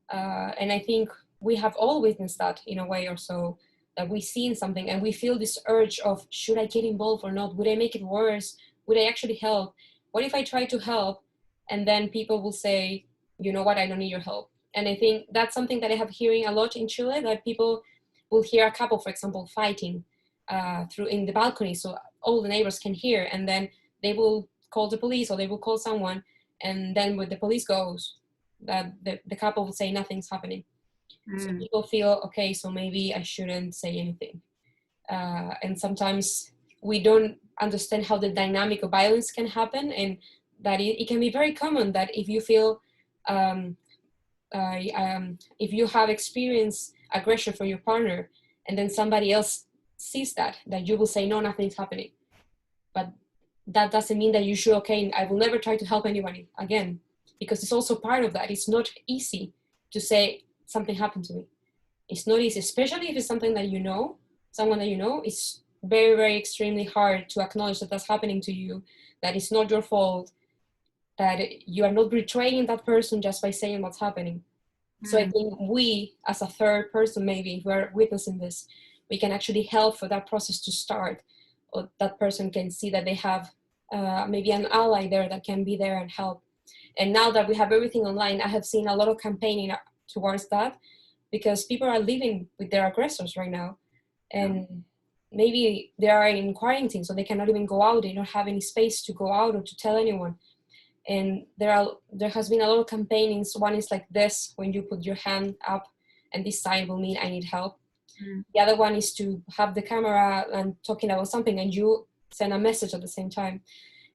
And I think we have all witnessed that in a way or so, that we've seen something and we feel this urge of, should I get involved or not? Would I make it worse? Would I actually help? What if I try to help and then people will say, you know what, I don't need your help? And I think that's something that I have hearing a lot in Chile, that people will hear a couple, for example, fighting through in the balcony, so all the neighbors can hear, and then they will call the police or they will call someone, and then when the police goes, that the couple will say nothing's happening. So people feel, okay, so maybe I shouldn't say anything. And sometimes we don't understand how the dynamic of violence can happen, and that it can be very common that if you feel, if you have experienced aggression from your partner, and then somebody else sees that you will say, no, nothing's happening. But that doesn't mean that you should, okay, I will never try to help anybody again, because it's also part of that. It's not easy to say something happened to me. It's not easy, especially if it's something that you know, someone that you know. It's very, very extremely hard to acknowledge that that's happening to you, that it's not your fault, that you are not betraying that person just by saying what's happening. So I think we, as a third person, maybe if we're witnessing this, we can actually help for that process to start, or that person can see that they have maybe an ally there that can be there and help. And now that we have everything online, I have seen a lot of campaigning towards that, because people are living with their aggressors right now. And maybe they are in quarantine, so they cannot even go out. They don't have any space to go out or to tell anyone. And there has been a lot of campaignings. One is like this, when you put your hand up and this sign will mean I need help. The other one is to have the camera and talking about something and you send a message at the same time.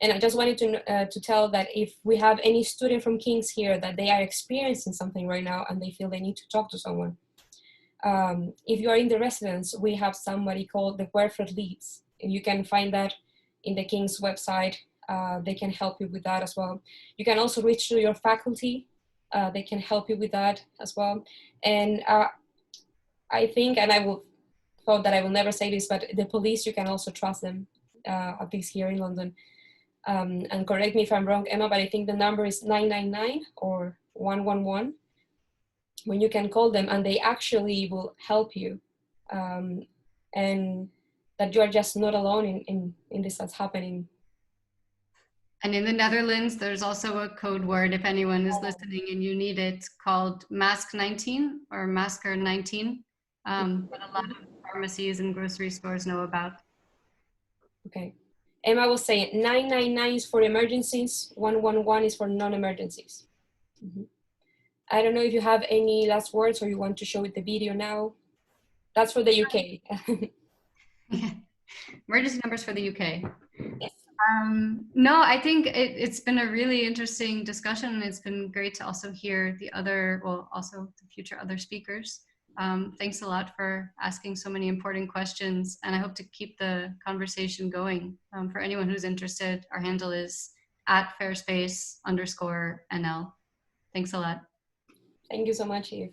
And I just wanted to tell that if we have any student from King's here that they are experiencing something right now and they feel they need to talk to someone, if you are in the residence, we have somebody called the Werfred Leads. You can find that in the King's website. They can help you with that as well. You can also reach to your faculty. They can help you with that as well. And I think, and thought that I will never say this, but the police, you can also trust them, at least here in London. And correct me if I'm wrong, Emma, but I think the number is 999 or 111, when you can call them and they actually will help you and that you are just not alone in this that's happening. And in the Netherlands, there's also a code word, if anyone is listening and you need it, called Mask 19 or Masker 19, that a lot of pharmacies and grocery stores know about. Okay. Emma was saying 999 is for emergencies, 111 is for non-emergencies. I don't know if you have any last words or you want to show it the video now. That's for the UK. Emergency numbers for the UK. Yes. No, I think it's been a really interesting discussion. It's been great to also hear the other, well, also the future other speakers. Thanks a lot for asking so many important questions, and I hope to keep the conversation going. For anyone who's interested, our handle is @fairspace_NL. Thanks a lot. Thank you so much, Eve.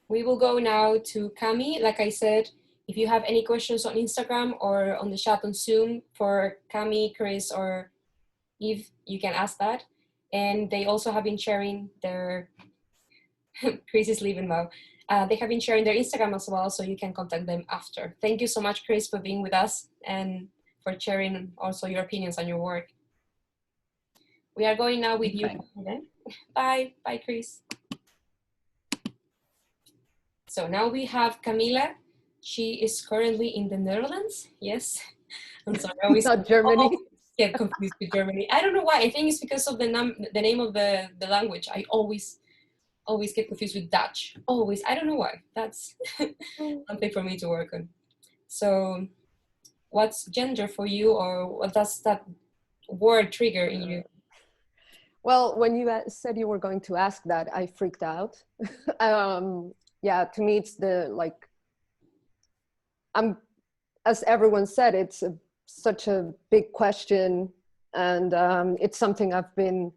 We will go now to Cami. Like I said, if you have any questions on Instagram or on the chat on Zoom for Cami, Chris, or Eve, you can ask that. And they also have been sharing their, Chris is leaving now. They have been sharing their Instagram as well, so you can contact them after. Thank you so much, Chris, for being with us and for sharing also your opinions on your work. We are going now with you. Bye, bye, Chris. So now we have Camila. She is currently in the Netherlands. Yes, I'm sorry. I always Not Germany. Get confused with Germany. I don't know why. I think it's because of the name of the language. I always get confused with Dutch. Always. I don't know why. That's something for me to work on. So, what's gender for you, or what does that word trigger in you? Well, when you said you were going to ask that, I freaked out. Yeah, to me, it's as everyone said, it's such a big question, and it's something I've been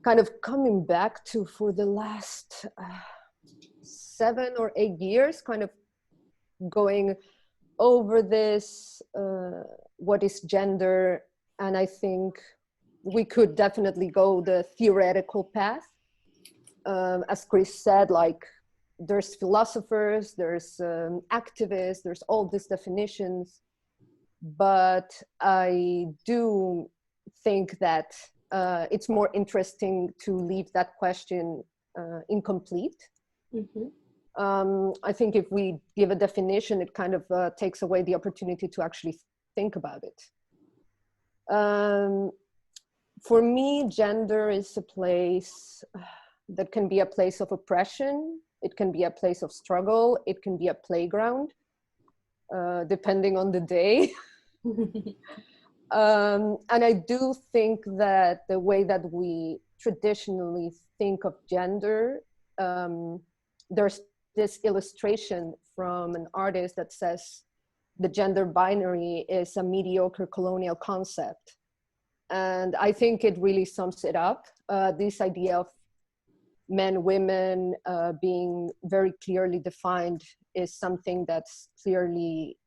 kind of coming back to for the last 7 or 8 years, kind of going over this, what is gender, and I think we could definitely go the theoretical path. As Chris said, like, there's philosophers, there's activists, there's all these definitions, but I do think that it's more interesting to leave that question incomplete. I think if we give a definition, it kind of takes away the opportunity to actually think about it. For me, gender is a place that can be a place of oppression. It can be a place of struggle. It can be a playground, depending on the day. And I do think that the way that we traditionally think of gender, there's this illustration from an artist that says the gender binary is a mediocre colonial concept. And I think it really sums it up. This idea of men, women being very clearly defined is something that's clearly,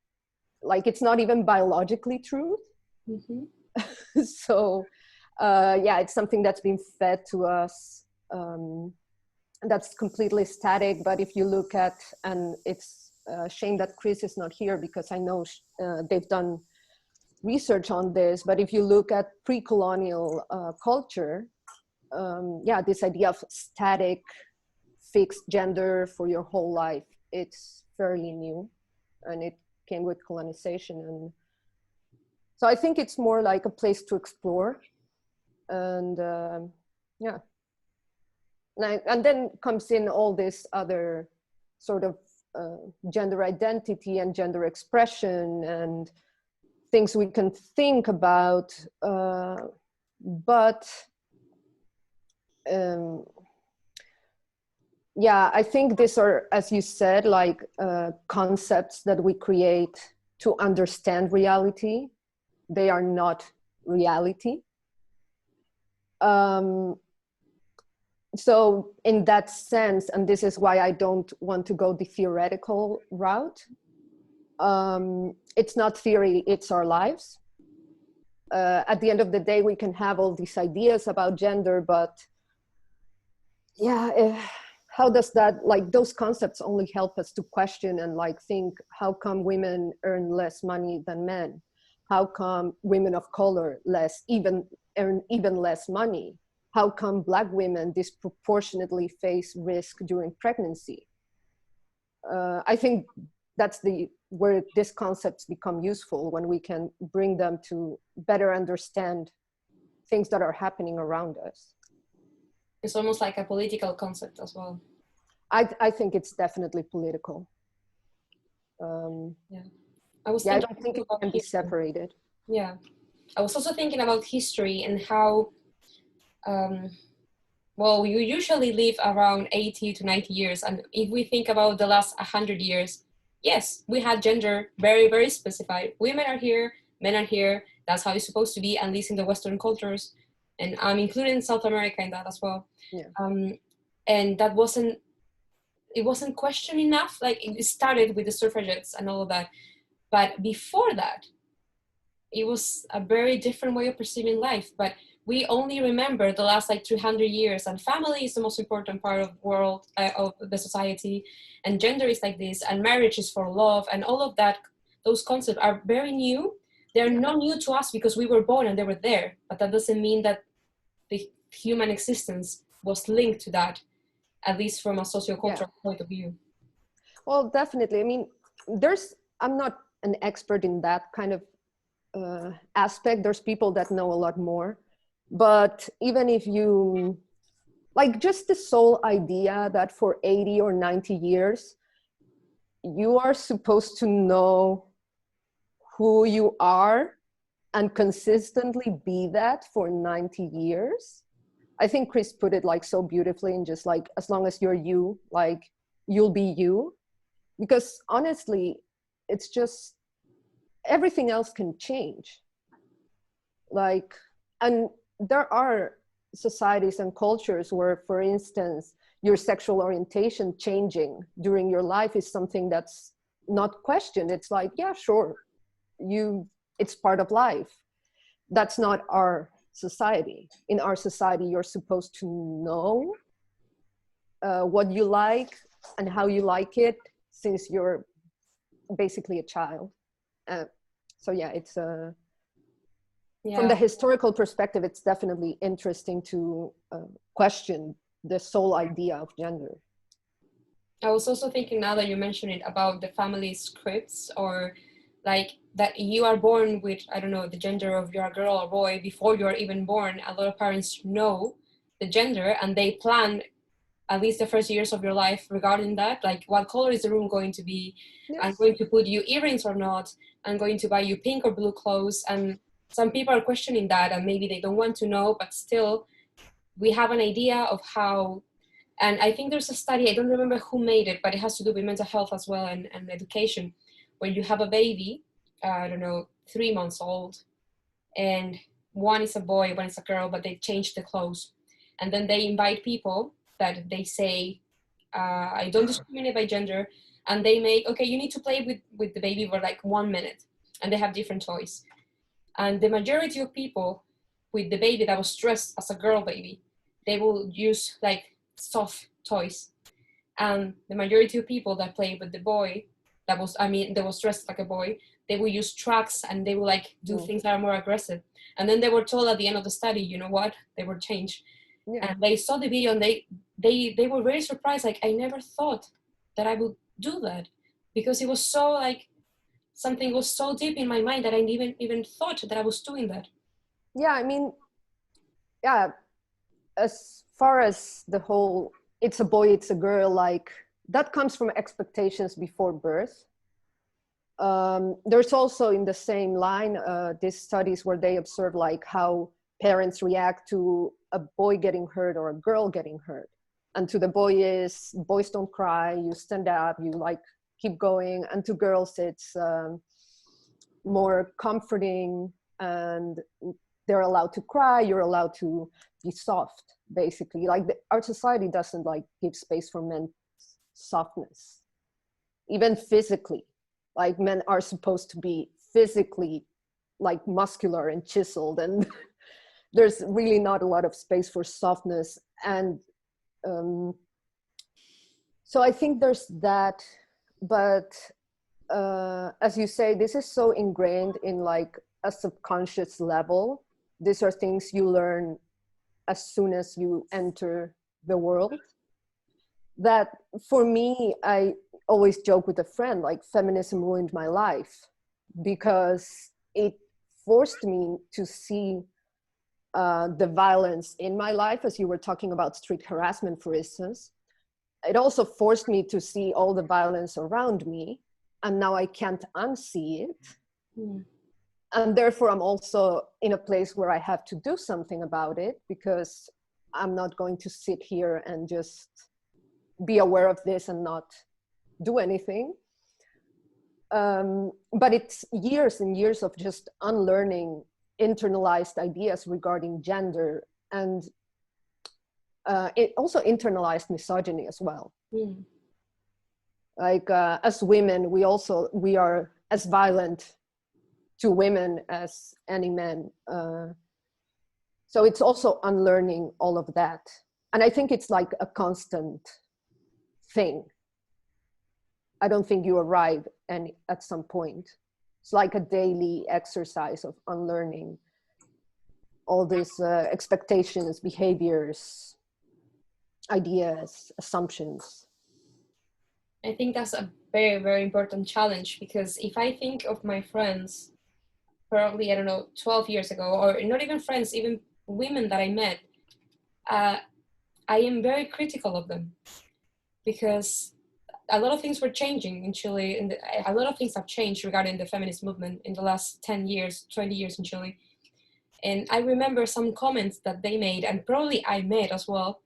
like, it's not even biologically true. So yeah, it's something that's been fed to us, that's completely static. But if you look at, and it's a shame that Chris is not here because I know they've done research on this, but if you look at pre-colonial culture, yeah, this idea of static, fixed gender for your whole life, it's fairly new, and it came with colonization. And so I think it's more like a place to explore. And yeah. And then comes in all this other sort of gender identity and gender expression and things we can think about. But yeah, I think these are, as you said, like concepts that we create to understand reality. They are not reality. So in that sense, and this is why I don't want to go the theoretical route, it's not theory, it's our lives. At the end of the day, we can have all these ideas about gender, but yeah, how does that, like, those concepts only help us to question and like think, how come women earn less money than men? How come women of color earn even less money? How come Black women disproportionately face risk during pregnancy? I think that's where these concepts become useful, when we can bring them to better understand things that are happening around us. It's almost like a political concept as well. I think it's definitely political. Yeah, I don't think it can be separated. Yeah, I was also thinking about history and how, well, you usually live around 80 to 90 years. And if we think about the last 100 years, yes, we had gender very, very specified. Women are here, men are here. That's how it's supposed to be, at least in the Western cultures. And I'm including South America in that as well. Yeah. And that wasn't questioned enough. Like, it started with the suffragettes and all of that. But before that, it was a very different way of perceiving life. But we only remember the last like 300 years, and family is the most important part of the society, and gender is like this, and marriage is for love, and all of that. Those concepts are very new. They're not new to us because we were born and they were there, but that doesn't mean that the human existence was linked to that, at least from a sociocultural point of view. Well, definitely. I mean, I'm not an expert in that kind of aspect. There's people that know a lot more. But even if you, like, just the sole idea that for 80 or 90 years, you are supposed to know who you are and consistently be that for 90 years. I think Chris put it like so beautifully, and just like, as long as you're you, like, you'll be you. Because honestly, it's just, everything else can change. Like, and there are societies and cultures where, for instance, your sexual orientation changing during your life is something that's not questioned. It's like, yeah, sure, it's part of life. That's not our society. In our society, you're supposed to know what you like and how you like it since you're basically a child. So yeah, it's from the historical perspective, it's definitely interesting to question the sole idea of gender. I was also thinking, now that you mention it, about the family scripts, or like that you are born with, I don't know, the gender of you're a girl or boy before you're even born. A lot of parents know the gender and they plan at least the first years of your life regarding that, like what color is the room going to be, Yes. I'm going to put you earrings or not, I'm going to buy you pink or blue clothes. And some people are questioning that, and maybe they don't want to know, but still we have an idea of how. And I think there's a study, I don't remember who made it, but it has to do with mental health as well, and education, where you have a baby, I don't know, 3 months old, and one is a boy, one is a girl, but they change the clothes. And then they invite people that they say, I don't discriminate by gender, and they make, okay, you need to play with the baby for like 1 minute, and they have different toys. And the majority of people with the baby that was dressed as a girl baby, they will use like soft toys. And the majority of people that play with the boy that was dressed like a boy, they will use tracks and they will like do things that are more aggressive. And then they were told at the end of the study, you know what, they were changed. Yeah. And they saw the video and they were very surprised. Like, I never thought that I would do that, because it was so like, something was so deep in my mind that I didn't even thought that I was doing that. Yeah, I mean, yeah, as far as the whole, it's a boy, it's a girl, like, that comes from expectations before birth. There's also, in the same line, these studies where they observe like how parents react to a boy getting hurt or a girl getting hurt. And to the boy is, boys don't cry, you stand up, you like keep going. And to girls, it's more comforting, and they're allowed to cry, you're allowed to be soft, basically. Like, our society doesn't like give space for men's softness, even physically. Like, men are supposed to be physically like muscular and chiseled, and there's really not a lot of space for softness. And So I think there's that, but as you say, this is so ingrained in like a subconscious level. These are things you learn as soon as you enter the world. That for me, I always joke with a friend, like feminism ruined my life because it forced me to see the violence in my life, as you were talking about street harassment, for instance. It also forced me to see all the violence around me, and now I can't unsee it. Mm. And therefore, I'm also in a place where I have to do something about it, because I'm not going to sit here and just be aware of this and not do anything. But it's years and years of just unlearning internalized ideas regarding gender, and it also internalized misogyny as well. Mm. Like as women, we are as violent to women as any men. So it's also unlearning all of that. And I think it's like a constant thing. I don't think you arrive at some point. It's like a daily exercise of unlearning all these expectations, behaviors, ideas, assumptions. I think that's a very, very important challenge, because if I think of my friends, probably, I don't know, 12 years ago, or not even friends, even women that I met, I am very critical of them, because a lot of things were changing in Chile, and a lot of things have changed regarding the feminist movement in the last 10 years, 20 years in Chile. And I remember some comments that they made, and probably I made as well.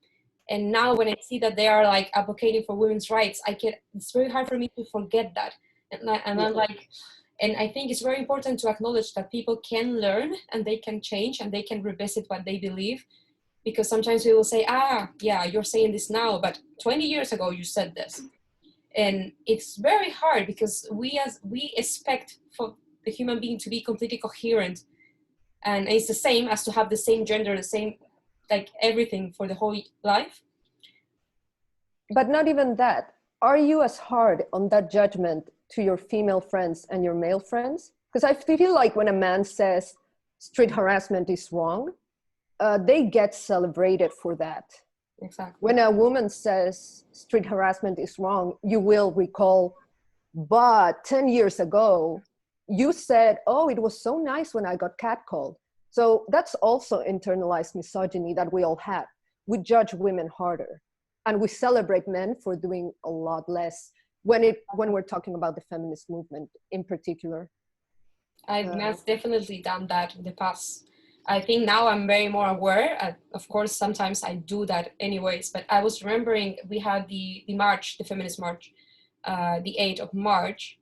And now when I see that they are like advocating for women's rights, it's very hard for me to forget that. And I'm like, and I think it's very important to acknowledge that people can learn and they can change and they can revisit what they believe. Because sometimes we will say, yeah, you're saying this now, but 20 years ago you said this. And it's very hard, because we expect for the human being to be completely coherent. And it's the same as to have the same gender, the same, like everything for the whole life. But not even that. Are you as hard on that judgment to your female friends and your male friends? Because I feel like when a man says street harassment is wrong, they get celebrated for that. Exactly. When a woman says street harassment is wrong, you will recall, but 10 years ago, you said, oh, it was so nice when I got catcalled. So that's also internalized misogyny that we all have. We judge women harder, and we celebrate men for doing a lot less when we're talking about the feminist movement in particular. I've definitely done that in the past. I think now I'm very more aware. Of course, sometimes I do that anyways, but I was remembering we had the march, the feminist march, the 8th of March,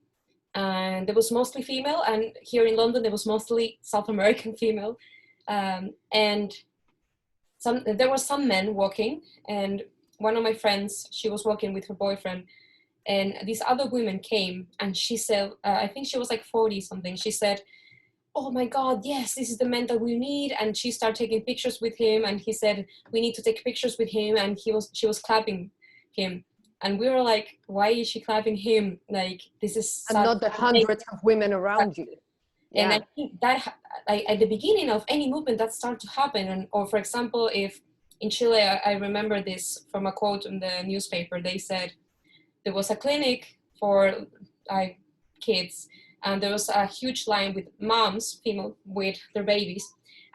and there was mostly female, and here in London there was mostly South American female, and there were some men walking, and one of my friends, she was walking with her boyfriend, and these other women came, and she said, I think she was like 40 something, she said, oh my God, yes, this is the man that we need. And she started taking pictures with him, and he said, we need to take pictures with him. And she was clapping him. And we were like, why is she clapping him? Like, this is and not the hundreds of women around you. Yeah. And I think that at the beginning of any movement that started to happen, or for example, if in Chile, I remember this from a quote in the newspaper, they said there was a clinic for kids, and there was a huge line with moms, female, with their babies,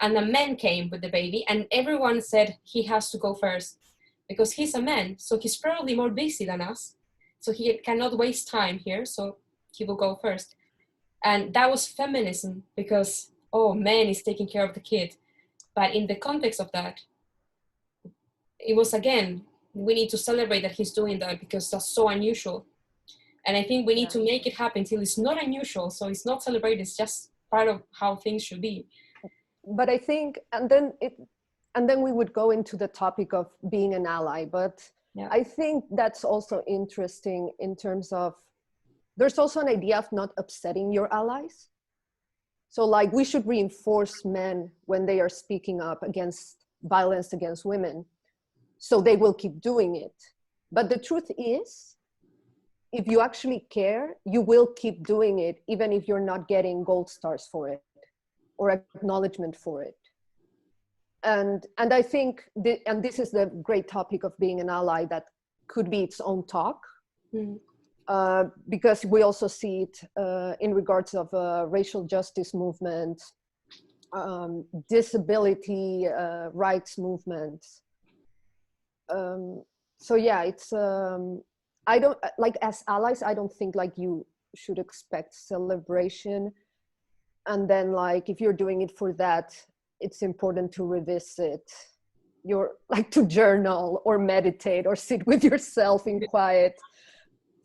and a man came with the baby, and everyone said he has to go first because he's a man, so he's probably more busy than us, so he cannot waste time here, so he will go first. And that was feminism, because, oh, man is taking care of the kid. But in the context of that, it was, again, we need to celebrate that he's doing that, because that's so unusual. And I think we need to make it happen till it's not unusual. So it's not celebrated, it's just part of how things should be. But I think, and then we would go into the topic of being an ally. But I think that's also interesting in terms of, there's also an idea of not upsetting your allies. So like, we should reinforce men when they are speaking up against violence against women, so they will keep doing it. But the truth is, if you actually care, you will keep doing it, even if you're not getting gold stars for it or acknowledgement for it. And I think, and this is the great topic of being an ally that could be its own talk, because we also see it in regards of racial justice movement, disability rights movements. So yeah, it's, I don't, like as allies, I don't think like you should expect celebration. And then like, if you're doing it for that, it's important to revisit your, like to journal or meditate or sit with yourself in quiet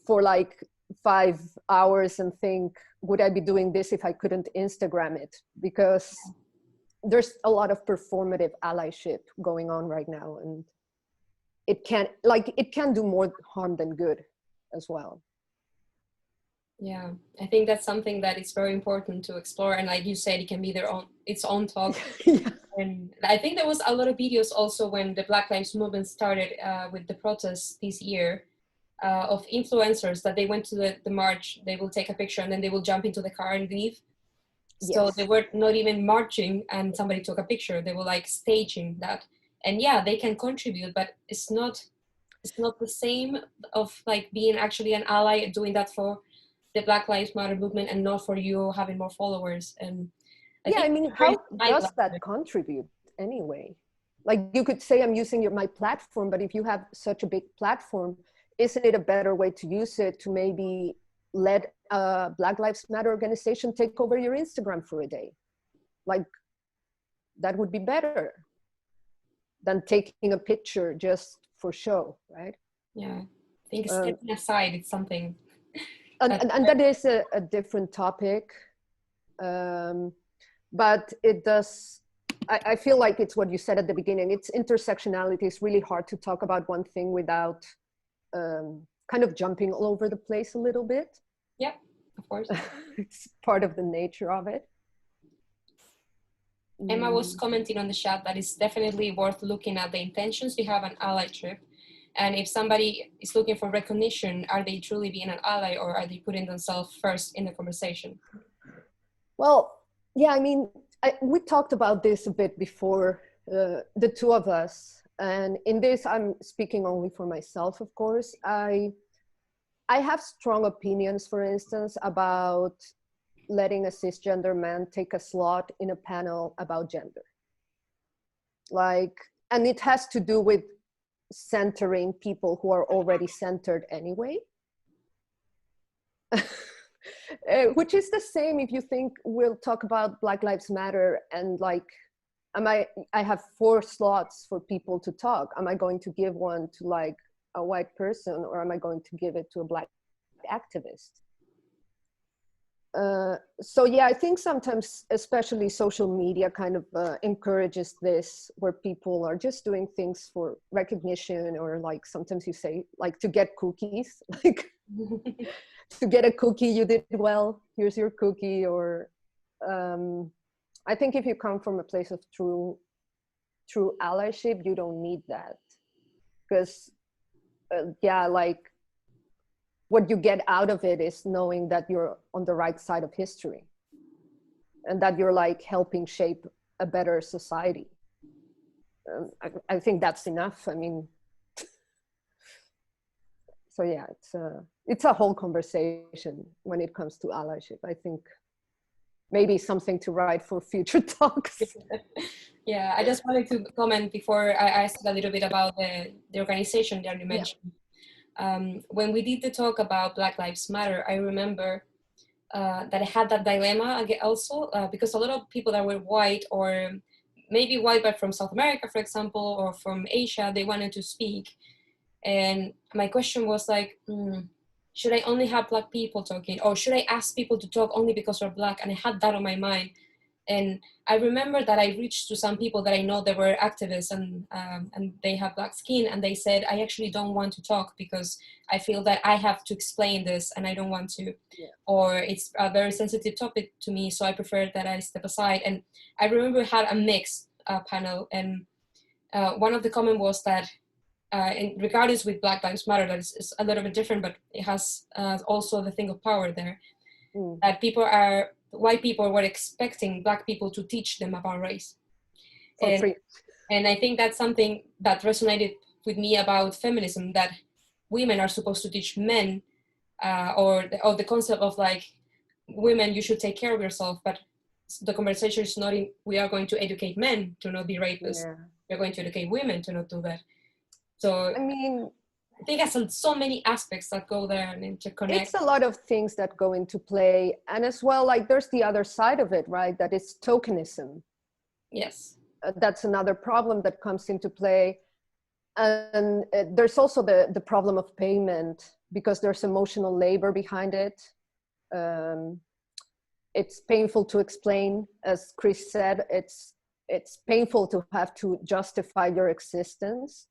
for like 5 hours and think, would I be doing this if I couldn't Instagram it? Because there's a lot of performative allyship going on right now, and it can do more harm than good as well. Yeah, I think that's something that is very important to explore. And like you said, it can be its own talk. Yeah. And I think there was a lot of videos also when the Black Lives Movement started with the protests this year of influencers that they went to the march, they will take a picture and then they will jump into the car and leave. So Yes. they were not even marching and somebody took a picture. They were like staging that. And yeah, they can contribute, but it's not the same of like being actually an ally and doing that for the Black Lives Matter movement and not for you having more followers. And I mean, how does that contribute anyway? Like you could say, I'm using my platform, but if you have such a big platform, isn't it a better way to use it to maybe let a Black Lives Matter organization take over your Instagram for a day? Like that would be better than taking a picture just for show, right? Yeah, I think stepping aside, it's something. And that is a different topic. But it does, I feel like it's what you said at the beginning, it's intersectionality. It's really hard to talk about one thing without kind of jumping all over the place a little bit. Yeah, of course. It's part of the nature of it. Emma was commenting on the chat that it's definitely worth looking at the intentions to have an allyship. And if somebody is looking for recognition, are they truly being an ally or are they putting themselves first in the conversation? Well, yeah, I mean, we talked about this a bit before, the two of us. And in this, I'm speaking only for myself, of course. I have strong opinions, for instance, about letting a cisgender man take a slot in a panel about gender. Like, and it has to do with centering people who are already centered anyway. Which is the same if you think we'll talk about Black Lives Matter and like, I have 4 slots for people to talk. Am I going to give one to like a white person or am I going to give it to a Black activist? So yeah, I think sometimes, especially social media kind of encourages this, where people are just doing things for recognition, or like sometimes you say like to get cookies, like to get a cookie, you did well, here's your cookie. Or I think if you come from a place of true allyship, you don't need that, because yeah, like what you get out of it is knowing that you're on the right side of history and that you're like helping shape a better society. I think that's enough. I mean, so yeah, it's a whole conversation when it comes to allyship. I think maybe something to write for future talks. Yeah, I just wanted to comment before I asked a little bit about the organization that you mentioned. Yeah. When we did the talk about Black Lives Matter, I remember that I had that dilemma also because a lot of people that were white, or maybe white but from South America, for example, or from Asia, they wanted to speak. And my question was like, should I only have Black people talking, or should I ask people to talk only because they're Black? And I had that on my mind. And I remember that I reached to some people that I know that were activists and they have Black skin, and they said, I actually don't want to talk because I feel that I have to explain this and I don't want to, or it's a very sensitive topic to me, so I prefer that I step aside. And I remember we had a mixed panel, and one of the comments was that and regardless with Black Lives Matter, that is a little bit different, but it has also the thing of power there. That white people were expecting Black people to teach them about race. For free. And I think that's something that resonated with me about feminism, that women are supposed to teach men, or the concept of like, women, you should take care of yourself, but the conversation is not we are going to educate men to not be rapists. Yeah. We're going to educate women to not do that. So I mean, I think there's so many aspects that go there and interconnect. It's a lot of things that go into play. And as well, like there's the other side of it, right? That is tokenism. Yes. That's another problem that comes into play. And there's also the problem of payment, because there's emotional labor behind it. It's painful to explain, as Chris said, it's painful to have to justify your existence.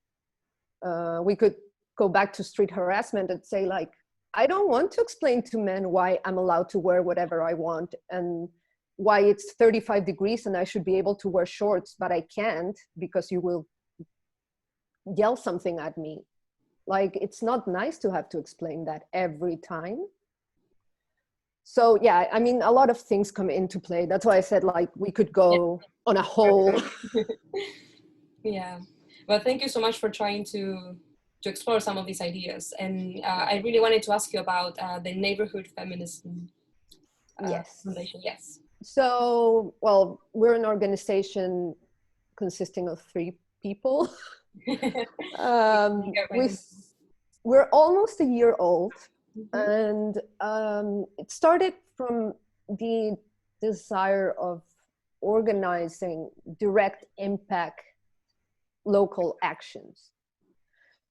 We could go back to street harassment and say, like, I don't want to explain to men why I'm allowed to wear whatever I want and why it's 35 degrees and I should be able to wear shorts, but I can't because you will yell something at me. Like, it's not nice to have to explain that every time. So yeah, I mean, a lot of things come into play. That's why I said, like, we could go on a whole. Yeah. Well, thank you so much for trying to explore some of these ideas. And I really wanted to ask you about the Neighborhood Feminism Foundation. Yes. So, well, we're an organization consisting of 3 people. We're almost a year old. And it started from the desire of organizing direct impact local actions.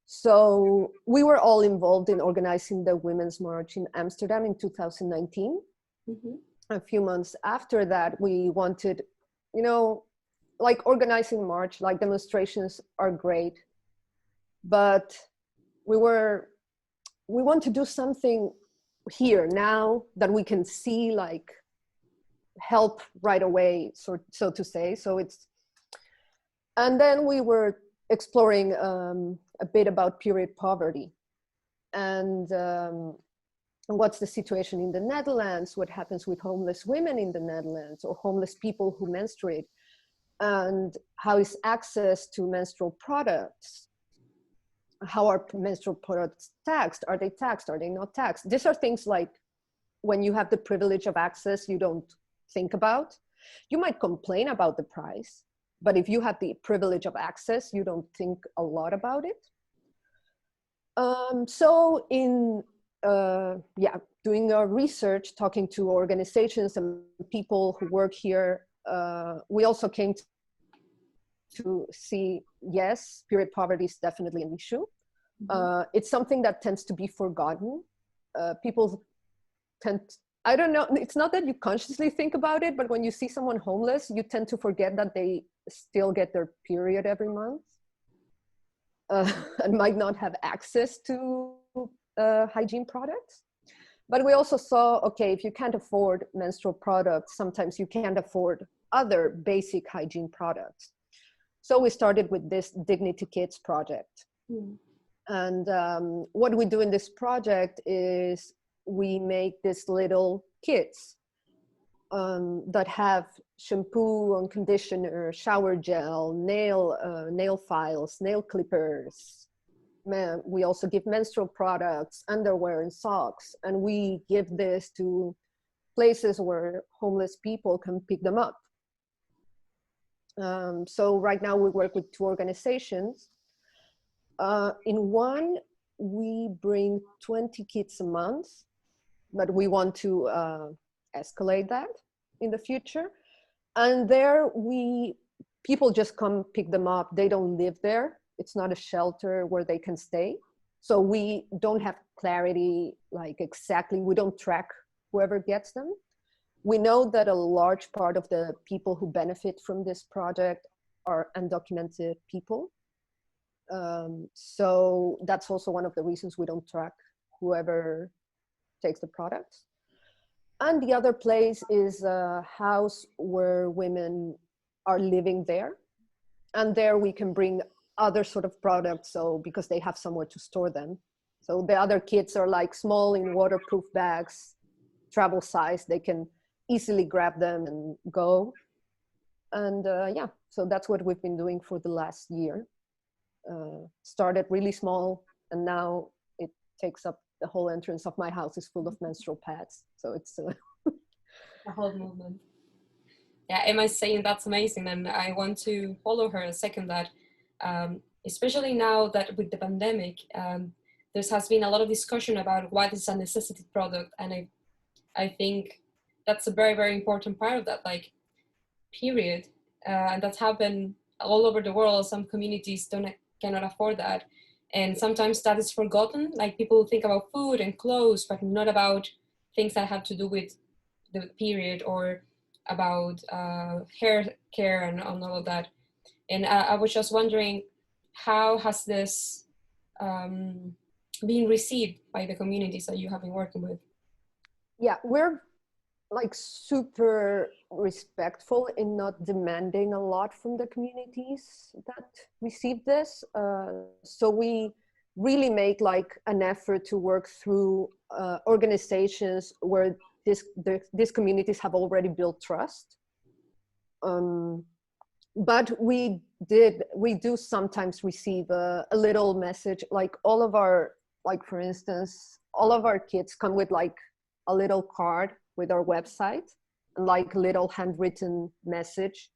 So we were all involved in organizing the Women's March in Amsterdam in 2019. A few months after that, we wanted, you know, like organizing march, like demonstrations are great, but we want to do something here now that we can see, like, help right away, so to say. And then we were exploring a bit about period poverty and what's the situation in the Netherlands, what happens with homeless women in the Netherlands or homeless people who menstruate, and how is access to menstrual products. How are menstrual products taxed? Are they taxed? Are they not taxed? These are things like, when you have the privilege of access, you don't think about. You might complain about the price, but if you have the privilege of access, you don't think a lot about it. So in doing our research, talking to organizations and people who work here, we also came to see, yes, period poverty is definitely an issue. It's something that tends to be forgotten. People tend, I don't know, it's not that you consciously think about it, but when you see someone homeless, you tend to forget that they still get their period every month and might not have access to hygiene products. But we also saw, okay, if you can't afford menstrual products, sometimes you can't afford other basic hygiene products. So we started with this Dignity Kits project. And what we do in this project is we make these little kits that have shampoo and conditioner, shower gel, nail files, nail clippers. We also give menstrual products, underwear and socks. And we give this to places where homeless people can pick them up. So right now we work with 2 organizations. In one, we bring 20 kits a month, but we want to escalate that in the future. And there people just come pick them up. They don't live there. It's not a shelter where they can stay. So we don't have clarity, like exactly, we don't track whoever gets them. We know that a large part of the people who benefit from this project are undocumented people. So that's also one of the reasons we don't track whoever takes the products. And the other place is a house where women are living there. And there we can bring other sort of products, so because they have somewhere to store them. So the other kits are like small in waterproof bags, travel size, they can easily grab them and go. And yeah, so that's what we've been doing for the last year. Started really small, and now it takes up the whole entrance of my house is full of menstrual pads. So it's A whole movement. Yeah, Emma's saying that's amazing, and I want to follow her and second that. Especially now that with the pandemic, there has been a lot of discussion about what is a necessity product, and I think that's a very, very important part of that, like, period. And that's happened all over the world. Some communities cannot afford that, and sometimes that is forgotten. Like, people think about food and clothes, but not about things that have to do with the period or about hair care and all of that. And I was just wondering, how has this been received by the communities that you have been working with? Yeah, we're like super respectful in not demanding a lot from the communities that receive this. So we really make like an effort to work through organizations where these communities have already built trust. But we do sometimes receive a little message, like all of our, like for instance, all of our kits come with like a little card with our website and like little handwritten message.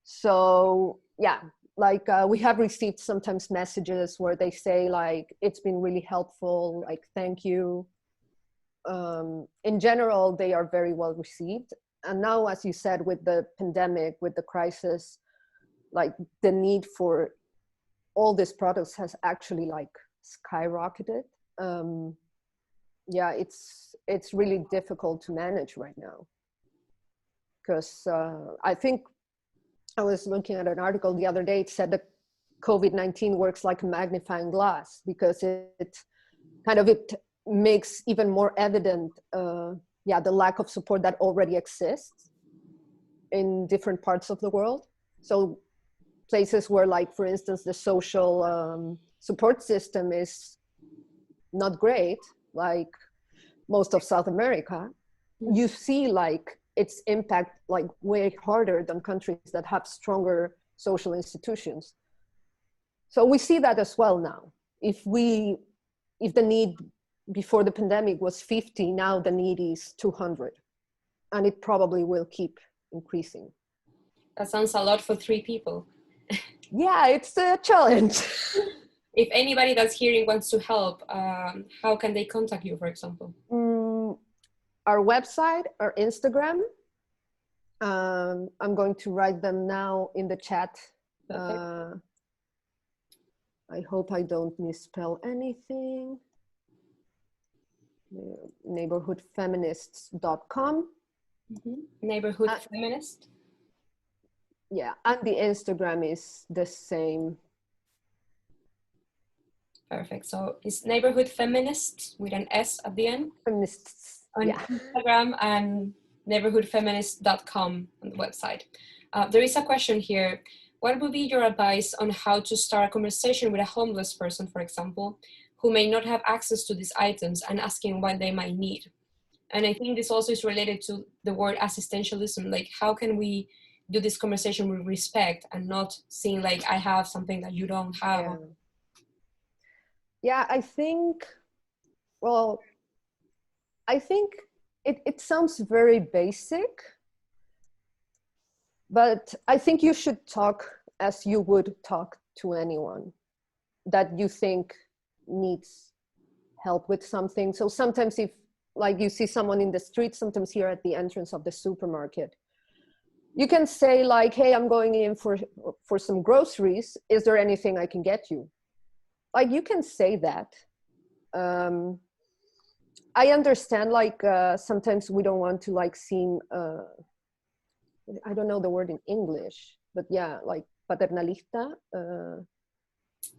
So yeah, like we have received sometimes messages where they say like, it's been really helpful, like thank you. In general, they are very well received. And now, as you said, with the pandemic, with the crisis, like the need for all these products has actually like skyrocketed. Yeah, it's really difficult to manage right now. Because I think I was looking at an article the other day, it said that COVID-19 works like a magnifying glass, because it makes even more evident the lack of support that already exists in different parts of the world. So places where, like, for instance, the social support system is not great, like most of South America, you see like its impact like way harder than countries that have stronger social institutions. So we see that as well now. If the need before the pandemic was 50, now the need is 200, and it probably will keep increasing. That sounds a lot for 3 people. Yeah, it's a challenge. If anybody that's hearing wants to help, how can they contact you, for example? Our website, our Instagram. I'm going to write them now in the chat. I hope I don't misspell anything. Neighborhoodfeminists.com. Neighborhood Feminist. Yeah, and the Instagram is the same. Perfect. So it's Neighborhood Feminists with an S at the end. Feminists. On Yeah. Instagram and neighborhoodfeminist.com on the website. There is a question here. What would be your advice on how to start a conversation with a homeless person, for example, who may not have access to these items, and asking what they might need? And I think this also is related to the word assistentialism. Like, how can we do this conversation with respect and not seeing like I have something that you don't have? Yeah, I think it sounds very basic, but I think you should talk as you would talk to anyone that you think needs help with something. So sometimes if like you see someone in the street, sometimes here at the entrance of the supermarket, you can say like, hey, I'm going in for some groceries. Is there anything I can get you? Like, you can say that. I understand, like, sometimes we don't want to like seem, I don't know the word in English, but yeah, like paternalista.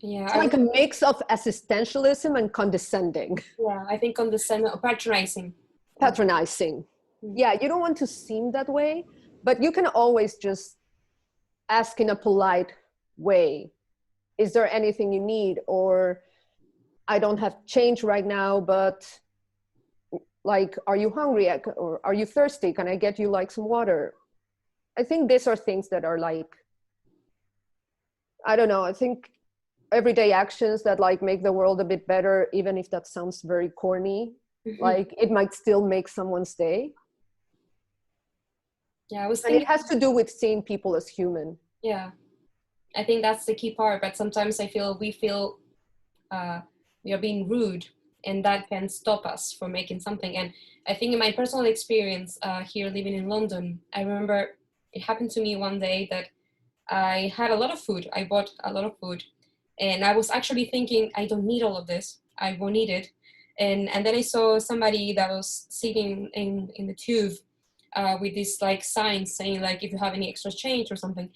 Yeah, it's like a mix of assistentialism and condescending. Yeah, I think condescending, patronizing. Patronizing. Yeah, you don't want to seem that way, but you can always just ask in a polite way, is there anything you need? Or I don't have change right now, but like, are you hungry? Or are you thirsty? Can I get you like some water? I think these are things that are like, I don't know, I think everyday actions that like make the world a bit better, even if that sounds very corny, like it might still make someone's day. Yeah, I was And thinking, it has to do with seeing people as human. yeah, I think that's the key part. But sometimes I feel we are being rude, and that can stop us from making something. And I think in my personal experience here living in London, I remember it happened to me one day that I had a lot of food. I bought a lot of food, and I was actually thinking, I don't need all of this. I won't need it. And then I saw somebody that was sitting in the tube with this like sign saying like, if you have any extra change or something.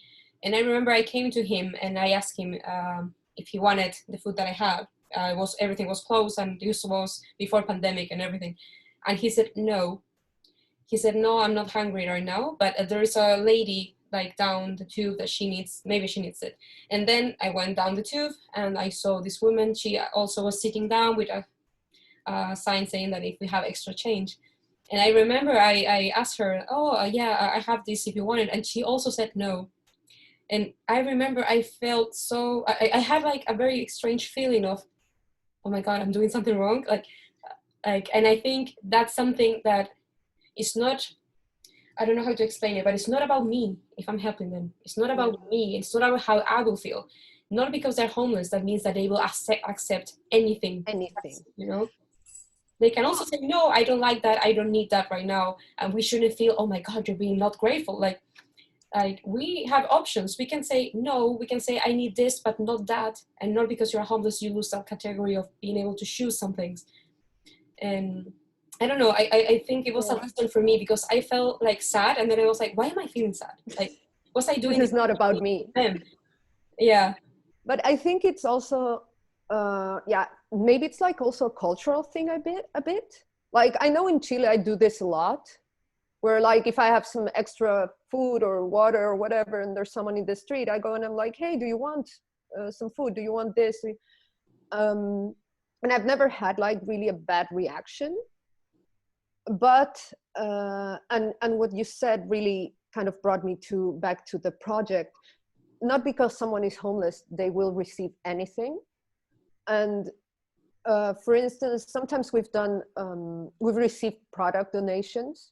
And I remember I came to him and I asked him if he wanted the food that I had. Everything was closed, and this was before pandemic and everything. And he said no. He said, no, I'm not hungry right now, but there is a lady like down the tube that maybe she needs it. And then I went down the tube and I saw this woman. She also was sitting down with a sign saying that if we have extra change. And I remember I asked her, yeah, I have this if you want it. And she also said no. And I remember I felt I had like a very strange feeling of, oh my God, I'm doing something wrong. And I think that's something that is not, I don't know how to explain it, but it's not about me if I'm helping them. It's not about me. It's not about how I will feel. Not because they're homeless, that means that they will accept anything. You know? They can also say, no, I don't like that. I don't need that right now. And we shouldn't feel, oh my God, you're being not grateful. Like we have options. We can say, no, we can say, I need this, but not that. And not because you're homeless, you lose that category of being able to choose some things. And I don't know, I think it was a lesson for me because I felt like sad. And then I was like, why am I feeling sad? Like, was I doing this? Is not about me. Yeah. But I think it's also, maybe it's like also a cultural thing a bit. Like I know in Chile, I do this a lot, where like if I have some extra food or water or whatever, and there's someone in the street, I go and I'm like, hey, do you want some food? Do you want this? And I've never had like really a bad reaction. But, and what you said really kind of brought me back to the project. Not because someone is homeless, they will receive anything. And for instance, sometimes we've received product donations.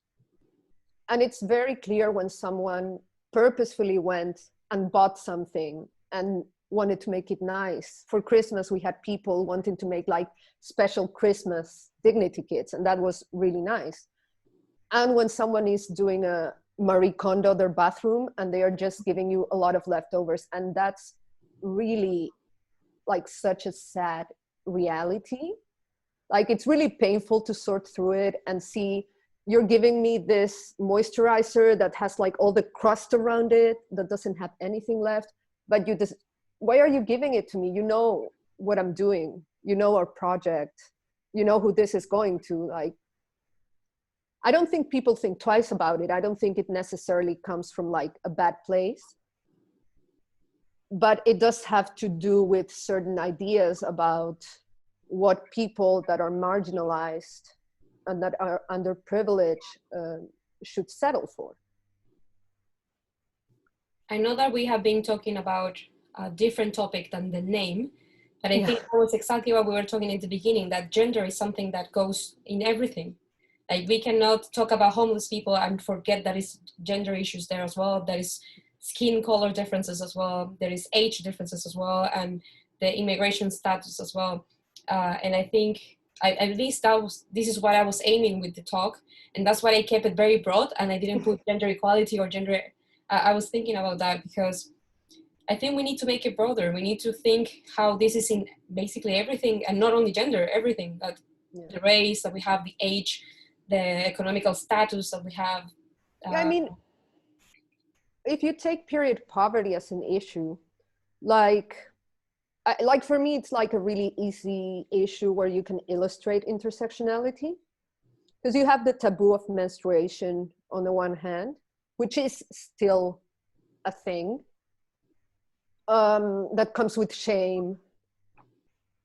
And it's very clear when someone purposefully went and bought something and wanted to make it nice. For Christmas, we had people wanting to make like special Christmas dignity kits, and that was really nice. And when someone is doing a Marie Kondo their bathroom and they are just giving you a lot of leftovers, and that's really like such a sad reality. Like it's really painful to sort through it and see you're giving me this moisturizer that has like all the crust around it that doesn't have anything left, but why are you giving it to me? You know what I'm doing, you know our project, you know who this is going to. Like, I don't think people think twice about it. I don't think it necessarily comes from like a bad place, but it does have to do with certain ideas about what people that are marginalized and that are underprivileged should settle for. I know that we have been talking about a different topic than the name, but I think that was exactly what we were talking in the beginning, that gender is something that goes in everything. Like we cannot talk about homeless people and forget that is gender issues there as well. There is skin color differences as well. There is age differences as well, and the immigration status as well. And I think at least this is what I was aiming with the talk, and that's why I kept it very broad and I didn't put gender equality or gender. I was thinking about that because I think we need to make it broader. We need to think how this is in basically everything, and not only gender, everything, that the race that we have, the age, the economical status that we have. I mean, if you take period poverty as an issue, like for me, it's like a really easy issue where you can illustrate intersectionality, because you have the taboo of menstruation on the one hand, which is still a thing. that comes with shame.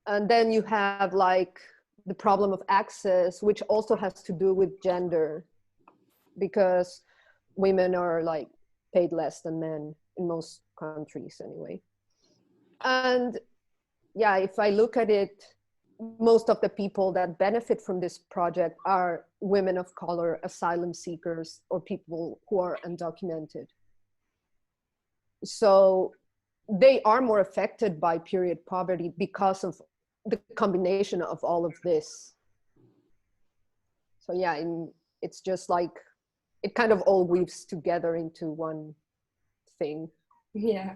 And then you have like the problem of access, which also has to do with gender, because women are like paid less than men in most countries anyway. And yeah, if I look at it, most of the people that benefit from this project are women of color, asylum seekers, or people who are undocumented. So they are more affected by period poverty because of the combination of all of this. So yeah, it's just like, it kind of all weaves together into one thing. Yeah.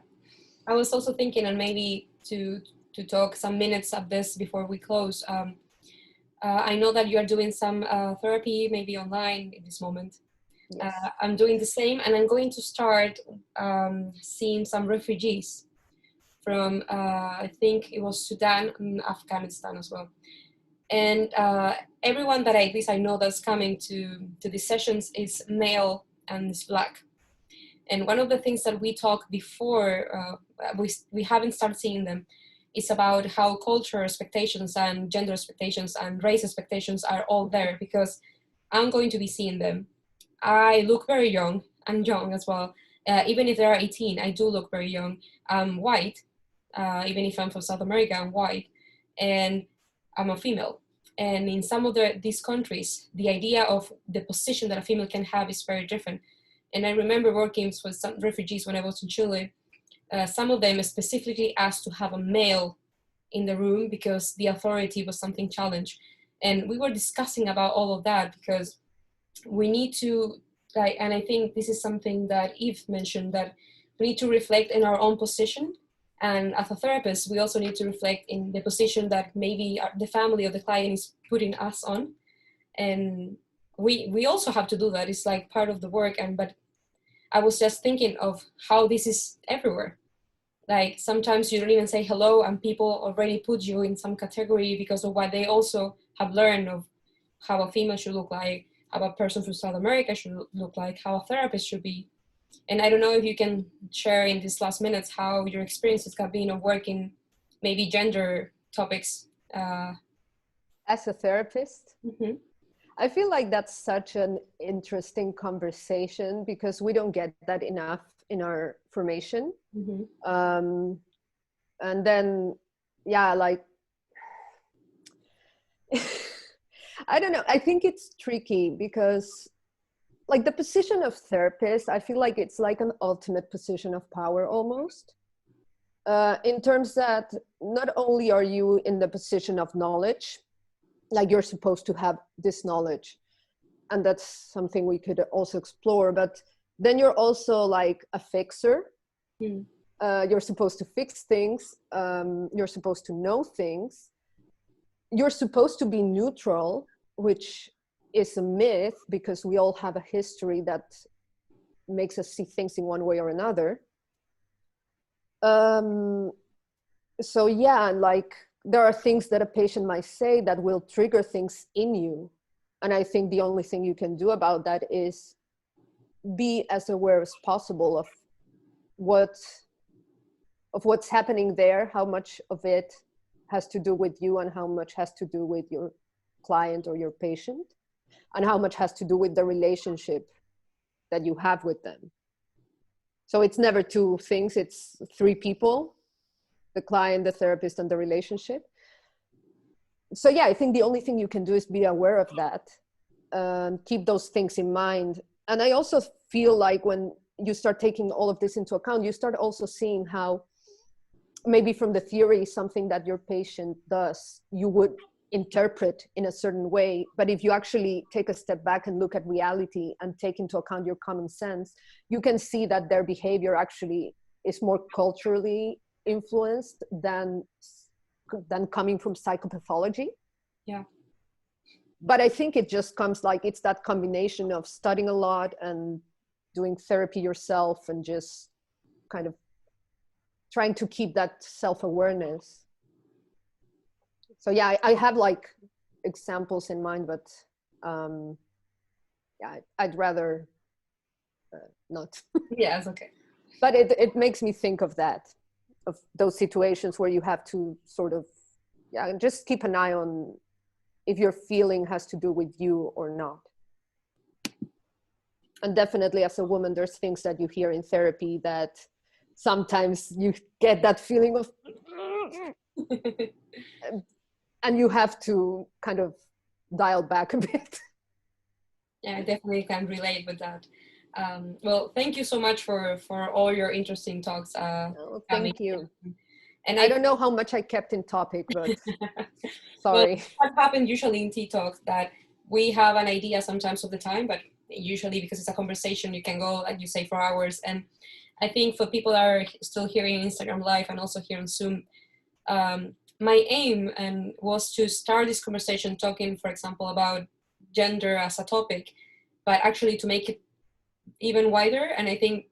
I was also thinking, and maybe to talk some minutes of this before we close. I know that you are doing some therapy, maybe online in this moment. Yes. I'm doing the same, and I'm going to start seeing some refugees from, I think it was Sudan and Afghanistan as well. And everyone that at least I know that's coming to these sessions is male and is Black. And one of the things that we talked before, we haven't started seeing them, is about how cultural expectations and gender expectations and race expectations are all there, because I'm going to be seeing them. I look very young. I'm young as well. Even if they are 18, I do look very young. I'm white. Even if I'm from South America, I'm white. And I'm a female. And in some of these countries, the idea of the position that a female can have is very different. And I remember working with some refugees when I was in Chile. Some of them specifically asked to have a male in the room because the authority was something challenged. And we were discussing about all of that, because we need to, like, and I think this is something that Eve mentioned, that we need to reflect in our own position. And as a therapist, we also need to reflect in the position that maybe the family or the client is putting us on. And we also have to do that. It's like part of the work. But I was just thinking of how this is everywhere. Like sometimes you don't even say hello, and people already put you in some category because of what they also have learned of how a female should look like, how a person from South America should look like, how a therapist should be. And I don't know if you can share in these last minutes how your experiences have been of working maybe gender topics. As a therapist, Mm-hmm. I feel like that's such an interesting conversation, because we don't get that enough in our formation. Mm-hmm. And then, yeah, like, I don't know. I think it's tricky because, like, the position of therapist, I feel like it's like an ultimate position of power almost. In terms that not only are you in the position of knowledge, like you're supposed to have this knowledge, and that's something we could also explore, but then you're also like a fixer. Mm. You're supposed to fix things. You're supposed to know things. You're supposed to be neutral, which is a myth because we all have a history that makes us see things in one way or another. So yeah, like there are things that a patient might say that will trigger things in you. And I think the only thing you can do about that is be as aware as possible of what's happening there, how much of it has to do with you and how much has to do with your client or your patient, and how much has to do with the relationship that you have with them. So it's never two things, it's three people: the client, the therapist, and the relationship. So yeah, I think the only thing you can do is be aware of that and keep those things in mind. And I also feel like when you start taking all of this into account, you start also seeing how maybe from the theory, something that your patient does, you would interpret in a certain way. But if you actually take a step back and look at reality and take into account your common sense, you can see that their behavior actually is more culturally influenced than coming from psychopathology. Yeah. But I think it just comes like, it's that combination of studying a lot and doing therapy yourself and just kind of trying to keep that self-awareness. So yeah, I have like examples in mind, but yeah, I'd rather not. Yeah, it's okay. But it makes me think of that. of those situations where you have to sort of, yeah, just keep an eye on if your feeling has to do with you or not. And definitely as a woman, there's things that you hear in therapy that sometimes you get that feeling of, and you have to kind of dial back a bit. Yeah, I definitely can relate with that. Well, thank you so much for all your interesting talks. Thank you. And I don't know how much I kept in topic, but sorry. Well, what happens usually in Talk that we have an idea sometimes of the time, but usually because it's a conversation, you can go, like you say, for hours. And I think for people that are still hearing Instagram Live and also here on Zoom, my aim was to start this conversation talking, for example, about gender as a topic, but actually to make it even wider. And I think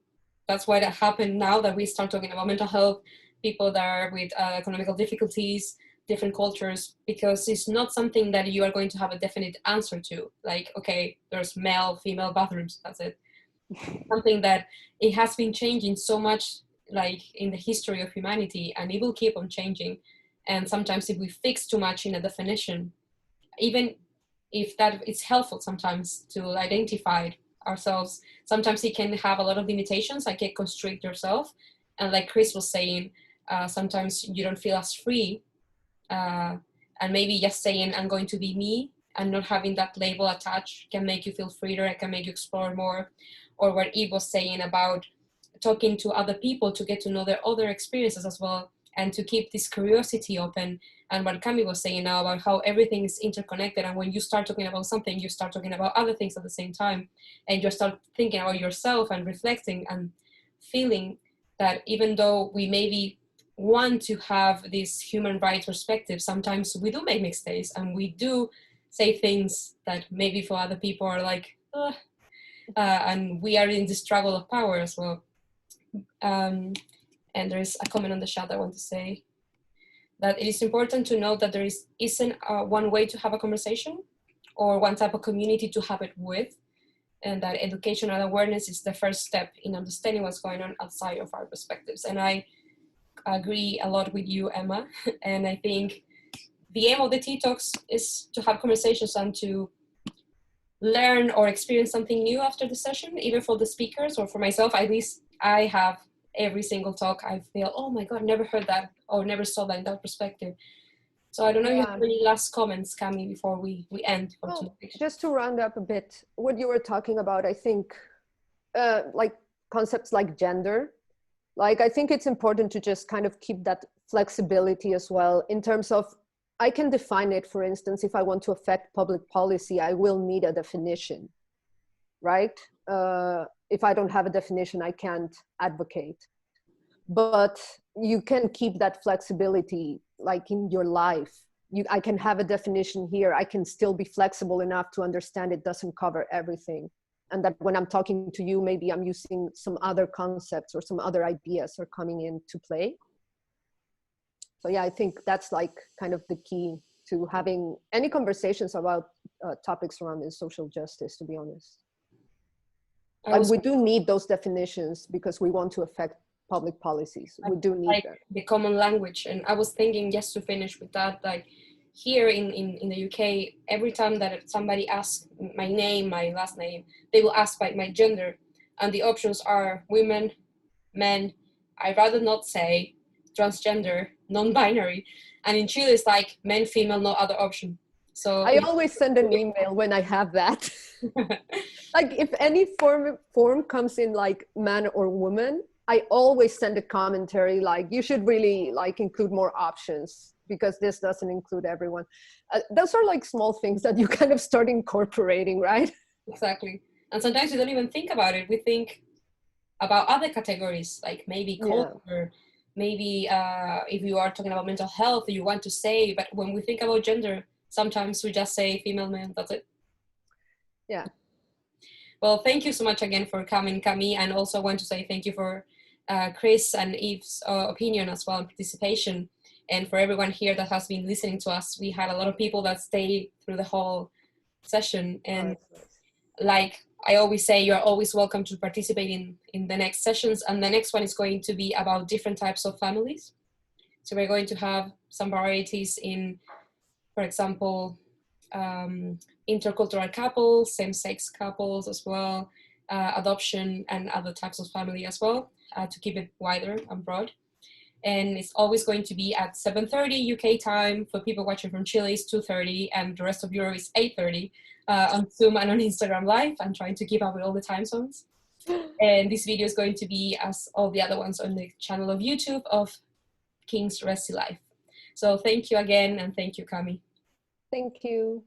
that's why that happened now that we start talking about mental health, people that are with economical difficulties, different cultures, because it's not something that you are going to have a definite answer to. Like, okay, there's male, female bathrooms, that's it. Something that it has been changing so much, like in the history of humanity, and it will keep on changing. And sometimes if we fix too much in a definition, even if that it's helpful sometimes to identify ourselves, sometimes it can have a lot of limitations, like it constrict yourself. And like Chris was saying, sometimes you don't feel as free. And maybe just saying, I'm going to be me, and not having that label attached can make you feel freer, it can make you explore more. Or what Eve was saying about talking to other people to get to know their other experiences as well, and to keep this curiosity open. And what Cami was saying now about how everything is interconnected, and when you start talking about something, you start talking about other things at the same time, and you start thinking about yourself and reflecting and feeling that even though we maybe want to have this human rights perspective, sometimes we do make mistakes and we do say things that maybe for other people are like, and we are in the struggle of power as well. And there's a comment on the chat I want to say, that it is important to know that there isn't one way to have a conversation or one type of community to have it with, and that education and awareness is the first step in understanding what's going on outside of our perspectives. And I agree a lot with you, Emma. And I think the aim of the Tea Talks is to have conversations and to learn or experience something new after the session, even for the speakers or for myself. At least I have every single talk, I feel, oh my God, never heard that or never saw that in that perspective. So I don't know if you have any last comments, Cami, before we end for tonight. Just to round up a bit, what you were talking about, I think, like concepts like gender, like I think it's important to just kind of keep that flexibility as well, in terms of, I can define it, for instance, if I want to affect public policy, I will need a definition, right? If I don't have a definition, I can't advocate. But you can keep that flexibility, like in your life. I can have a definition here. I can still be flexible enough to understand it doesn't cover everything. And that when I'm talking to you, maybe I'm using some other concepts or some other ideas are coming into play. So yeah, I think that's like kind of the key to having any conversations about topics around social justice, to be honest. Like we do need those definitions because we want to affect public policies. We do need like that. The common language. And I was thinking, just to finish with that, like here in the UK, every time that somebody asks my name, my last name, they will ask by my gender. And the options are women, men, I'd rather not say, transgender, non-binary. And in Chile, it's like men, female, no other option. So I always send an email when I have that. Like if any form comes in like man or woman, I always send a commentary like, you should really like include more options because this doesn't include everyone. Those are like small things that you kind of start incorporating, right? Exactly. And sometimes we don't even think about it. We think about other categories, like maybe culture, maybe if you are talking about mental health, you want to say, but when we think about gender, sometimes we just say female, male, that's it. Yeah. Well, thank you so much again for coming, Cami, and also want to say thank you for Chris and Eve's opinion as well and participation, and for everyone here that has been listening to us. We had a lot of people that stayed through the whole session, and like I always say you're always welcome to participate in the next sessions. And the next one is going to be about different types of families. So we're going to have some varieties in, for example, intercultural couples, same-sex couples as well, adoption and other types of family as well, to keep it wider and broad. And it's always going to be at 7:30 UK time. For people watching from Chile, it's 2:30, and the rest of Europe is 8:30 on Zoom and on Instagram Live. I'm trying to keep up with all the time zones. And this video is going to be, as all the other ones, on the channel of YouTube of King's RESILIFE. So thank you again, and thank you, Cami. Thank you.